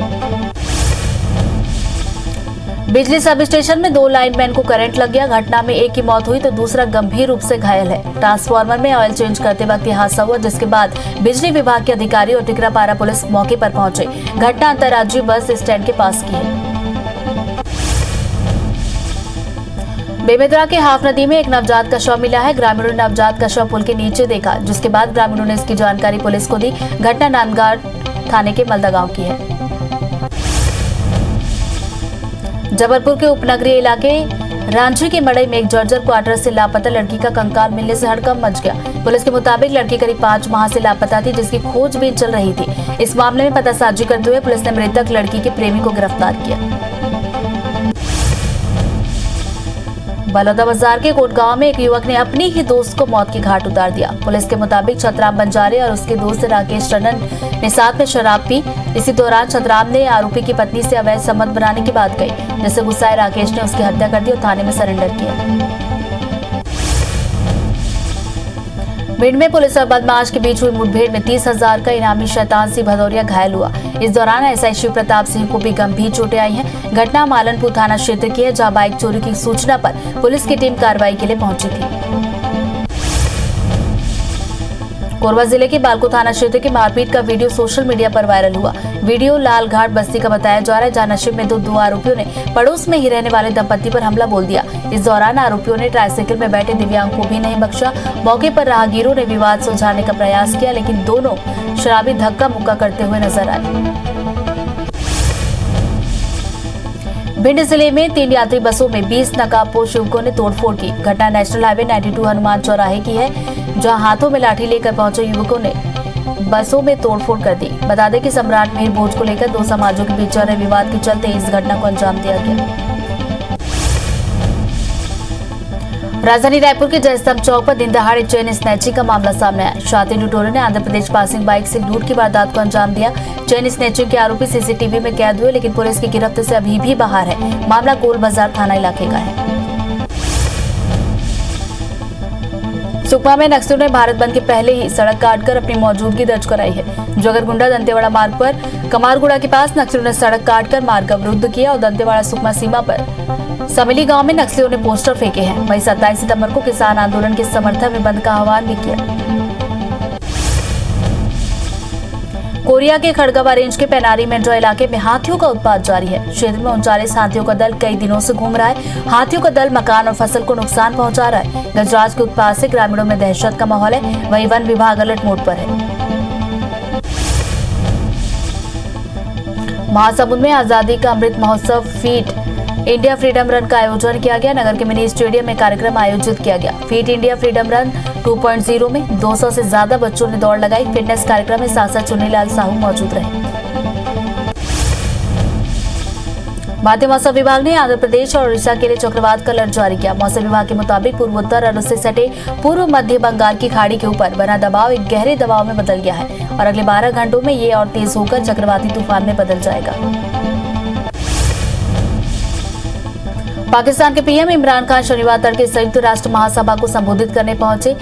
बिजली सब स्टेशन में 2 लाइनमैन को करंट लग गया। घटना में एक की मौत हुई तो दूसरा गंभीर रूप से घायल है। ट्रांसफार्मर में ऑयल चेंज करते वक्त यह हादसा हुआ, जिसके बाद बिजली विभाग के अधिकारी और टिकरापारा पुलिस मौके पर पहुंचे। घटना अंतर्राज्यीय बस स्टैंड के पास की है। बेमेतरा के हाफ नदी में एक नवजात का शव मिला है। ग्रामीणों ने नवजात का शव पुल के नीचे देखा, जिसके बाद ग्रामीणों ने इसकी जानकारी पुलिस को दी। घटना नांदगांव थाने के मलदा गांव की है। जबलपुर के उपनगरीय इलाके रांची के मड़ई में एक जर्जर क्वार्टर से लापता लड़की का कंकाल मिलने से हड़कंप मच गया। पुलिस के मुताबिक लड़की करीब 5 माह से लापता थी, जिसकी खोजबीन चल रही थी। इस मामले में पतासाजी करते हुए पुलिस ने मृतक लड़की के प्रेमी को गिरफ्तार किया। बलौदाबाजार के कोट गांव में एक युवक ने अपनी ही दोस्त को मौत की घाट उतार दिया। पुलिस के मुताबिक छतराम बंजारे और उसके दोस्त राकेश टंडन ने साथ में शराब पी। इसी दौरान छतराम ने आरोपी की पत्नी से अवैध संबंध बनाने की बात कही, जिससे गुस्साए राकेश ने उसकी हत्या कर दी और थाने में सरेंडर किया। भिंड में पुलिस और बदमाश के बीच हुई मुठभेड़ में 30,000 का इनामी शैतान सिंह भदौरिया घायल हुआ। इस दौरान एसआई शिव प्रताप सिंह को भी गंभीर चोटें आई हैं। घटना मालनपुर थाना क्षेत्र की है, जहां बाइक चोरी की सूचना पर पुलिस की टीम कार्रवाई के लिए पहुंची थी। कोरबा जिले के बालको थाना क्षेत्र की मारपीट का वीडियो सोशल मीडिया पर वायरल हुआ। वीडियो लालघाट बस्ती का बताया जा रहा है, जहां नशे में दो आरोपियों ने पड़ोस में ही रहने वाले दंपति पर हमला बोल दिया। इस दौरान आरोपियों ने ट्राइसाइकिल में बैठे दिव्यांग को भी नहीं बख्शा। मौके पर राहगीरों ने विवाद सुलझाने का प्रयास किया, लेकिन दोनों शराबी धक्का मुक्का करते हुए नजर आए। भिंड जिले में 3 यात्री बसों में 20 नकाबपोश युवकों ने तोड़फोड़ की। घटना नेशनल हाईवे 92 हनुमान चौराहे की है, जहां हाथों में लाठी लेकर पहुंचे युवकों ने बसों में तोड़फोड़ कर दी। बता दें कि सम्राट मेहर भोज को लेकर 2 समाजों के बीच चल रहे विवाद के चलते इस घटना को अंजाम दिया गया। राजधानी रायपुर के जयस्तंभ चौक पर दिन दहाड़े चेन स्नैचिंग का मामला सामने आया। शातिर लुटेरों ने आंध्र प्रदेश पासिंग बाइक से लूट की वारदात को अंजाम दिया। चेन स्नैचिंग के आरोपी सीसीटीवी में कैद हुए, लेकिन पुलिस की गिरफ्त से अभी भी बाहर है। मामला कोल बाजार थाना इलाके का है। सुकमा में नक्सलियों ने भारत बंद के पहले ही सड़क काटकर अपनी मौजूदगी दर्ज कराई है। जोगरगुंडा दंतेवाड़ा मार्ग पर कमारगुड़ा के पास नक्सलियों ने सड़क काटकर मार्ग अवरुद्ध किया और दंतेवाड़ा सुकमा सीमा पर समिली गांव में नक्सलियों ने पोस्टर फेंके हैं। वहीं 27 सितंबर को किसान आंदोलन के समर्थन में बंद का आह्वान भी किया। कोरिया के खड़गवा रेंज के पेनारी मेंड्रो इलाके में हाथियों का उत्पात जारी है। क्षेत्र में 39 हाथियों का दल कई दिनों से घूम रहा है। हाथियों का दल मकान और फसल को नुकसान पहुंचा रहा है। गजराज के उत्पात से ग्रामीणों में दहशत का माहौल है। वहीं वन विभाग अलर्ट मोड पर है। महासमुंद में आजादी का Amrit Mahotsav fit India freedom run का आयोजन किया गया। नगर के मिनी स्टेडियम में कार्यक्रम आयोजित किया गया। फीट इंडिया फ्रीडम रन 2.0 में 200 से ज्यादा बच्चों ने दौड़ लगाई। फिटनेस कार्यक्रम में सांसद चुन्नीलाल साहू मौजूद रहे। भारतीय मौसम विभाग ने आंध्र प्रदेश और उड़ीसा के लिए चक्रवात का अलर्ट जारी किया। मौसम विभाग के मुताबिक पूर्वोत्तर और उससे सटे पूर्व मध्य बंगाल की खाड़ी के ऊपर बना दबाव एक गहरे दबाव में बदल गया है और अगले 12 घंटों में ये और तेज होकर चक्रवाती तूफान में बदल जाएगा। पाकिस्तान के पीएम इमरान खान शनिवार तड़के संयुक्त राष्ट्र महासभा को संबोधित करने पहुंचे।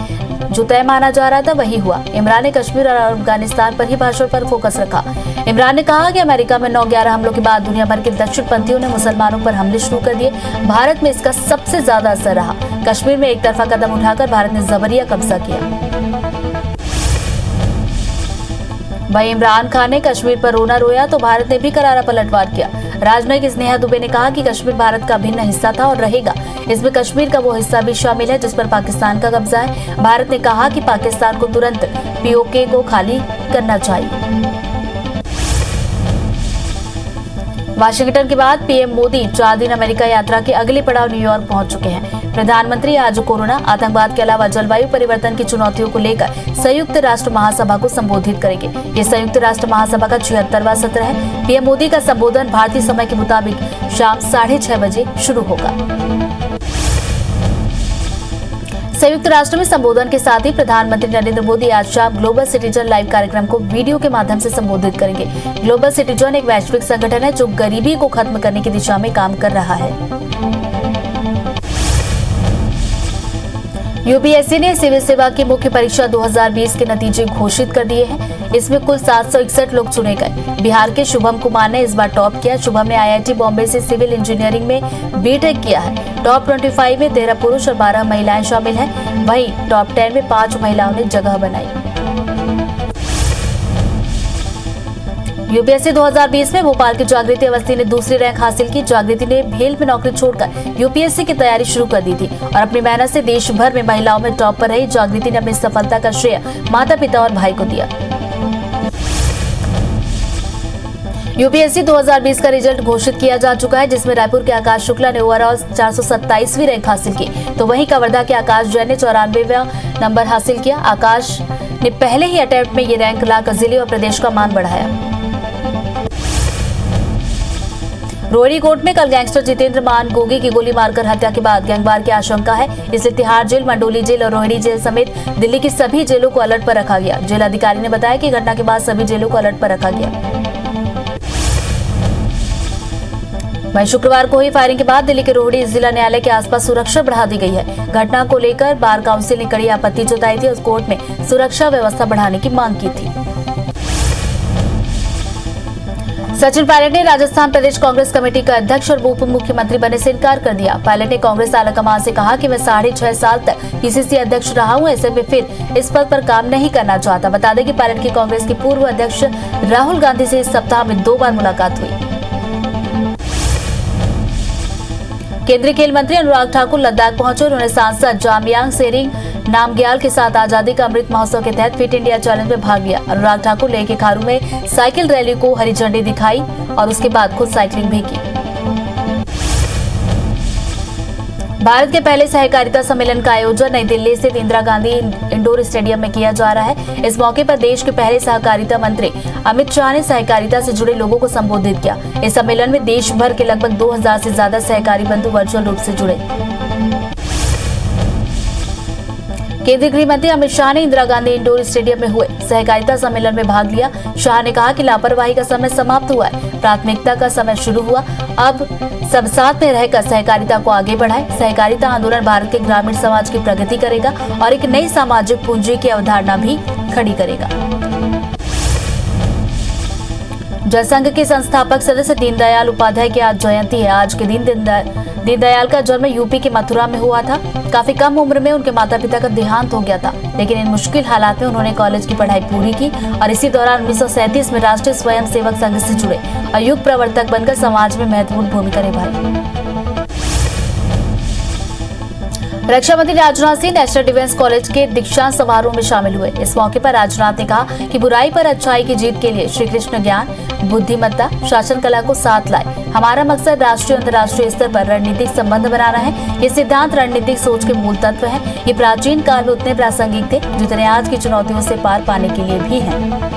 जो तय माना जा रहा था वही हुआ। इमरान ने कश्मीर और अफगानिस्तान पर ही भाषण पर फोकस रखा। इमरान ने कहा कि अमेरिका में 9/11 हमलों के बाद दुनिया भर के दक्षिणपंथियों ने मुसलमानों पर हमले शुरू कर दिए। भारत में इसका सबसे ज्यादा असर रहा। कश्मीर में एक तरफा कदम उठाकर भारत ने जबरिया कब्जा किया। वहीं इमरान खान ने कश्मीर पर रोना रोया तो भारत ने भी करारा पलटवार किया। राजनयिक स्नेहा दुबे ने कहा कि कश्मीर भारत का भिन्न हिस्सा था और रहेगा। इसमें कश्मीर का वो हिस्सा भी शामिल है जिस पर पाकिस्तान का कब्जा है। भारत ने कहा कि पाकिस्तान को तुरंत पीओके को खाली करना चाहिए। वाशिंगटन के बाद पीएम मोदी 4 दिन अमेरिका यात्रा के अगले पड़ाव न्यूयॉर्क पहुंच चुके हैं। प्रधानमंत्री आज कोरोना, आतंकवाद के अलावा जलवायु परिवर्तन की चुनौतियों को लेकर संयुक्त राष्ट्र महासभा को संबोधित करेंगे। ये संयुक्त राष्ट्र महासभा का 76वां सत्र है। पीएम मोदी का संबोधन भारतीय समय के मुताबिक शाम 6:30 बजे शुरू होगा। संयुक्त राष्ट्र में संबोधन के साथ ही प्रधानमंत्री नरेंद्र मोदी आज शाम ग्लोबल सिटीजन लाइव कार्यक्रम को वीडियो के माध्यम से संबोधित करेंगे। ग्लोबल सिटीजन एक वैश्विक संगठन है जो गरीबी को खत्म करने की दिशा में काम कर रहा है। यूपीएससी ने सिविल सेवा की मुख्य परीक्षा 2020 के नतीजे घोषित कर दिए हैं। इसमें कुल 761 लोग चुने गए। बिहार के शुभम कुमार ने इस बार टॉप किया। शुभम ने आईआईटी बॉम्बे से सिविल इंजीनियरिंग में बीटेक किया है। टॉप 25 में 13 पुरुष और 12 महिलाएं शामिल हैं। वहीं टॉप 10 में 5 महिलाओं ने जगह बनाई। यूपीएससी 2020 में भोपाल की जागृति अवस्थी ने दूसरी रैंक हासिल की। जागृति ने भेल में नौकरी छोड़कर यूपीएससी की तैयारी शुरू कर दी थी और अपनी मेहनत से देश भर में महिलाओं में टॉप पर रही। जागृति ने अपनी सफलता का श्रेय माता पिता और भाई को दिया। यूपीएससी 2020 का रिजल्ट घोषित किया जा चुका है जिसमें रायपुर के आकाश शुक्ला ने ओवरऑल 427वीं रैंक हासिल की तो वहीं कवर्धा के आकाश जैन ने 94वां नंबर हासिल किया। आकाश ने पहले ही अटेम्प्ट में ये रैंक लाकर जिले और प्रदेश का मान बढ़ाया। रोहिणी कोर्ट में कल गैंगस्टर जितेंद्र मान गोगी की गोली मारकर हत्या के बाद गैंगवार की आशंका है। इसलिए तिहाड़ जेल, मंडोली जेल और रोहिणी जेल समेत दिल्ली की सभी जेलों को अलर्ट पर रखा गया। जेल अधिकारी ने बताया कि घटना के बाद सभी जेलों को अलर्ट पर रखा गया। वहीं शुक्रवार को हुई फायरिंग के बाद दिल्ली के रोहिणी जिला न्यायालय के आसपास सुरक्षा बढ़ा दी गई है। घटना को लेकर बार काउंसिल ने कड़ी आपत्ति जताई थी और कोर्ट में सुरक्षा व्यवस्था बढ़ाने की मांग की थी। सचिन पायलट ने राजस्थान प्रदेश कांग्रेस कमेटी का अध्यक्ष और उप मुख्यमंत्री बनने से इनकार कर दिया। पायलट ने कांग्रेस आलाकमान से कहा कि मैं 6.5 साल तक पीसीसी अध्यक्ष रहा हूं, ऐसे में फिर इस पद पर काम नहीं करना चाहता। बता दें कि पायलट की कांग्रेस के पूर्व अध्यक्ष राहुल गांधी से इस सप्ताह में 2 बार मुलाकात हुई। केंद्रीय खेल मंत्री अनुराग ठाकुर लद्दाख पहुंचे। उन्होंने सांसद जामयांग सेरिंग नामग्याल के साथ आजादी का अमृत महोत्सव के तहत फिट इंडिया चैलेंज में भाग लिया। अनुराग ठाकुर लेह के खारू में साइकिल रैली को हरी झंडी दिखाई और उसके बाद खुद साइकिलिंग भी की। भारत के पहले सहकारिता सम्मेलन का आयोजन नई दिल्ली स्थित इंदिरा गांधी इंडोर स्टेडियम में किया जा रहा है। इस मौके पर देश के पहले सहकारिता मंत्री अमित शाह ने सहकारिता से जुड़े लोगों को संबोधित किया। इस सम्मेलन में देश भर के लगभग 2000 से ज्यादा सहकारी बंधु वर्चुअल रूप से जुड़े। केंद्रीय गृह मंत्री अमित शाह ने इंदिरा गांधी इंडोर स्टेडियम में हुए सहकारिता सम्मेलन में भाग लिया। शाह ने कहा कि लापरवाही का समय समाप्त हुआ है, प्राथमिकता का समय शुरू हुआ। अब सब साथ में रहकर सहकारिता को आगे बढ़ाएं। सहकारिता आंदोलन भारत के ग्रामीण समाज की प्रगति करेगा और एक नई सामाजिक पूंजी की अवधारणा भी खड़ी करेगा। जनसंघ के संस्थापक सदस्य दीनदयाल उपाध्याय की आज जयंती है। आज के दिन दीनदयाल का जन्म यूपी के मथुरा में हुआ था। काफी कम उम्र में उनके माता पिता का देहांत हो गया था, लेकिन इन मुश्किल हालात में उन्होंने कॉलेज की पढ़ाई पूरी की और इसी दौरान 1937 में राष्ट्रीय स्वयंसेवक संघ से जुड़े और युग प्रवर्तक बनकर समाज में महत्वपूर्ण भूमिका निभाई। रक्षा मंत्री Rajnath Singh national defence college के दीक्षांत समारोह में शामिल हुए। इस मौके पर राजनाथ ने कहा कि बुराई पर अच्छाई की जीत के लिए श्री कृष्ण ज्ञान, बुद्धिमत्ता, शासन कला को साथ लाए। हमारा मकसद राष्ट्रीय अंतर्राष्ट्रीय स्तर पर रणनीतिक संबंध बनाना है। ये सिद्धांत रणनीतिक सोच के मूल तत्व हैं। ये प्राचीन काल में उतने प्रासंगिक थे जितने आज की चुनौतियों से पार पाने के लिए भी हैं।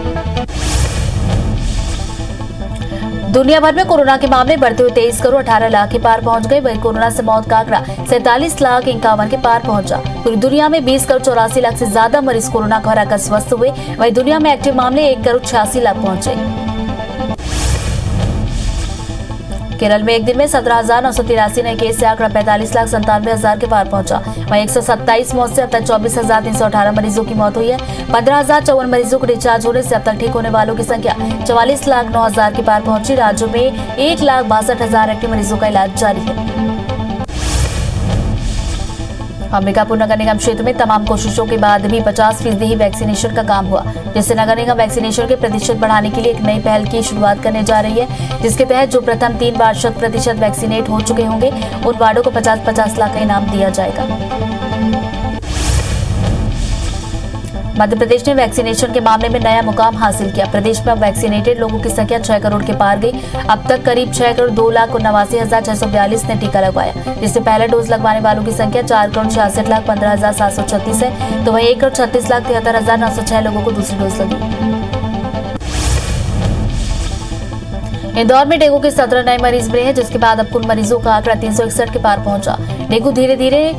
दुनिया भर में कोरोना के मामले बढ़ते हुए 23 करोड़ 18 लाख के पार पहुंच गए। वहीं कोरोना से मौत का आंकड़ा 47 लाख 51 के पार पहुंचा। पूरी दुनिया में 20 करोड़ 84 लाख से ज्यादा मरीज कोरोना को हराकर स्वस्थ हुए। वहीं दुनिया में एक्टिव मामले 1 करोड़ 86 लाख पहुंचे। केरल में एक दिन में 17,983 नए केस से आंकड़ा 45 लाख 97 हजार के पार पहुंचा। वहीं 127 मौत से अब तक 24,318 मरीजों की मौत हुई है। 15,054 मरीजों को डिस्चार्ज होने से अब तक ठीक होने वालों की संख्या 44 लाख 9 हजार के पार पहुंची। राज्यों में 1,62,000 एक्टिव मरीजों का इलाज जारी है। अंबिकापुर नगर निगम क्षेत्र में तमाम कोशिशों के बाद भी 50% ही वैक्सीनेशन का काम हुआ, जिससे नगर निगम वैक्सीनेशन के प्रतिशत बढ़ाने के लिए एक नई पहल की शुरुआत करने जा रही है, जिसके तहत जो प्रथम 3 बार 100% वैक्सीनेट हो चुके होंगे उन वार्डों को 50-50 लाख का इनाम दिया जाएगा। मध्य प्रदेश ने वैक्सीनेशन के मामले में नया मुकाम हासिल किया। प्रदेश में अब वैक्सीनेटेड लोगों की संख्या 6 करोड़ के पार गई। अब तक करीब 6 करोड़ 2,89,642 ने टीका लगवाया, जिससे पहला डोज लगवाने वालों की संख्या 4 करोड़ 66 लाख 15,736 है, तो वहीं 1 करोड़ 36 लाख 73,906 लोगों को दूसरी डोज लगी। इंदौर में डेंगू के 17 नए मरीज मिले हैं, जिसके बाद अब कुल मरीजों का आंकड़ा 361 के पार पहुंचा। डेंगू धीरे धीरे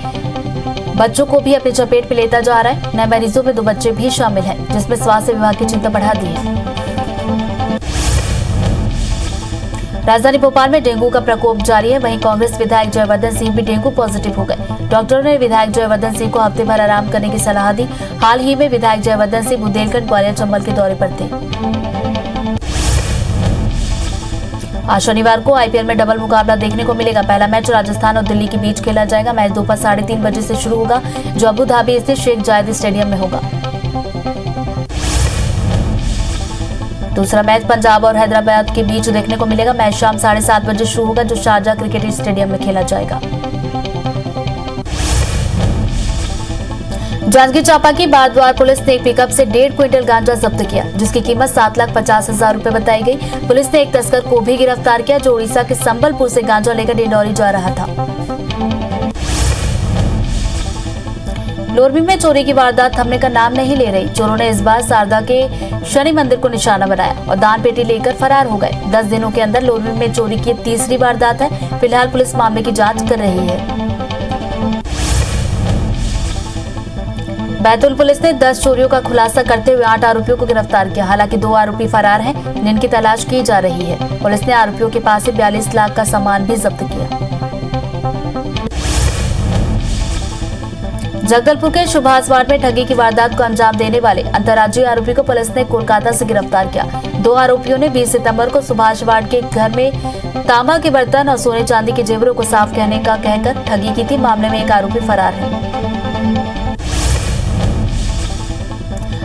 बच्चों को भी अपनी चपेट में लेता जा रहा है। नए मरीजों में 2 बच्चे भी शामिल हैं, जिसमें स्वास्थ्य विभाग की चिंता बढ़ा दी है। राजधानी भोपाल में डेंगू का प्रकोप जारी है। वहीं कांग्रेस विधायक जयवर्धन सिंह भी डेंगू पॉजिटिव हो गए। डॉक्टरों ने विधायक जयवर्धन सिंह को हफ्ते भर आराम करने की सलाह दी। हाल ही में विधायक जयवर्धन सिंह बुंदेलखंड, ग्वालियर, चंबल के दौरे पर थे। आज शनिवार को आईपीएल में डबल मुकाबला देखने को मिलेगा। पहला मैच राजस्थान और दिल्ली के बीच खेला जाएगा। मैच दोपहर 3:30 बजे से शुरू होगा, जो अबू धाबी स्थित शेख जायद स्टेडियम में होगा। दूसरा मैच पंजाब और हैदराबाद के बीच देखने को मिलेगा। मैच शाम 7:30 बजे शुरू होगा, जो शारजाह क्रिकेट स्टेडियम में खेला जाएगा। जांजगीर चांपा की बारद्वार पुलिस ने एक पिकअप से 1.5 क्विंटल गांजा जब्त किया, जिसकी कीमत 7,50,000 रुपए बताई गई। पुलिस ने एक तस्कर को भी गिरफ्तार किया, जो उड़ीसा के संबलपुर से गांजा लेकर डिंडौरी जा रहा था। लोरमी में चोरी की वारदात थमने का नाम नहीं ले रही। चोरों ने इस बार शारदा के शनि मंदिर को निशाना बनाया और दान पेटी लेकर फरार हो गए। 10 दिनों के अंदर लोरमी में चोरी की 3री वारदात है। फिलहाल पुलिस मामले की जांच कर रही है। बैतूल पुलिस ने 10 चोरियों का खुलासा करते हुए 8 आरोपियों को गिरफ्तार किया। हालांकि 2 आरोपी फरार हैं, जिनकी तलाश की जा रही है। पुलिस ने आरोपियों के पास से 42 लाख का सामान भी जब्त किया। जगदलपुर के सुभाष वार्ड में ठगी की वारदात को अंजाम देने वाले अंतर्राज्यीय आरोपी को पुलिस ने कोलकाता से गिरफ्तार किया। 2 आरोपियों ने 20 सितंबर को सुभाष वार्ड के घर में तांबा के बर्तन और सोने चांदी के जेवरों को साफ कहने का कहकर ठगी की थी। मामले में एक आरोपी फरार है।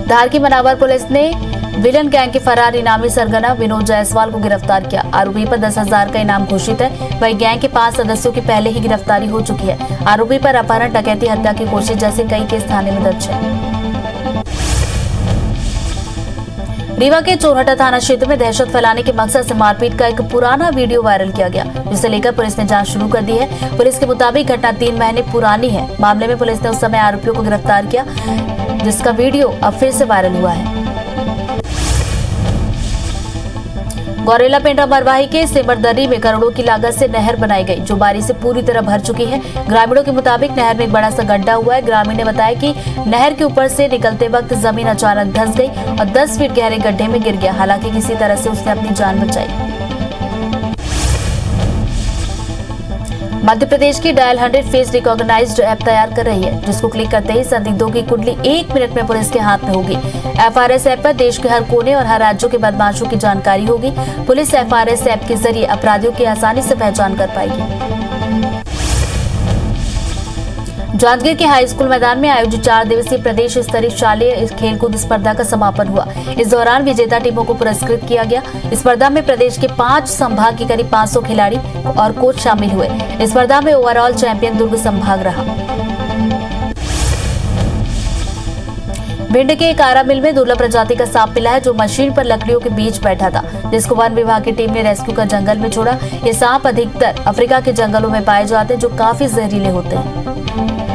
धार की मनावर पुलिस ने विलन गैंग के फरार इनामी सरगना विनोद जायसवाल को गिरफ्तार किया। आरोपी पर 10,000 का इनाम घोषित है। वहीं गैंग के 5 सदस्यों की पहले ही गिरफ्तारी हो चुकी है। आरोपी पर अपहरण, डकैती, हत्या की कोशिश जैसे कई केस थाने में दर्ज है। रीवा के चोरहटा थाना क्षेत्र में दहशत फैलाने के मकसद से मारपीट का एक पुराना वीडियो वायरल किया गया, जिसे लेकर पुलिस ने जांच शुरू कर दी है। पुलिस के मुताबिक घटना 3 महीने पुरानी है। मामले में पुलिस ने उस समय आरोपियों को गिरफ्तार किया, जिसका वीडियो अब फिर से वायरल हुआ है। गौरेला पेंड्रा मरवाही के सिमरदर्री में करोड़ों की लागत से नहर बनाई गई, जो बारिश से पूरी तरह भर चुकी है। ग्रामीणों के मुताबिक नहर में एक बड़ा सा गड्ढा हुआ है। ग्रामीण ने बताया कि नहर के ऊपर से निकलते वक्त जमीन अचानक धंस गई और 10 फीट गहरे गड्ढे में गिर गया। हालांकि किसी तरह से उसने अपनी जान बचाई। मध्य प्रदेश की डायल 100 फेस रिकॉग्नाइज्ड ऐप तैयार कर रही है, जिसको क्लिक करते ही संदिग्धों की कुंडली 1 मिनट में पुलिस के हाथ में होगी। FRS ऐप पर देश के हर कोने और हर राज्यों के बदमाशों की जानकारी होगी। पुलिस FRS ऐप के जरिए अपराधियों की आसानी से पहचान कर पाएगी। जांजगीर के हाई स्कूल मैदान में आयोजित 4 दिवसीय प्रदेश स्तरीय शालेय खेलकूद स्पर्धा का समापन हुआ। इस दौरान विजेता टीमों को पुरस्कृत किया गया। इस स्पर्धा में प्रदेश के 5 संभाग के करीब 500 खिलाड़ी और कोच शामिल हुए। इस स्पर्धा में ओवरऑल चैंपियन दुर्ग संभाग रहा। भिंड के एक आरा मिल में दुर्लभ प्रजाति का सांप मिला है, जो मशीन पर लकड़ियों के बीच बैठा था, जिसको वन विभाग की टीम ने रेस्क्यू कर जंगल में छोड़ा। ये सांप अधिकतर अफ्रीका के जंगलों में पाए जाते हैं, जो काफी जहरीले होते हैं।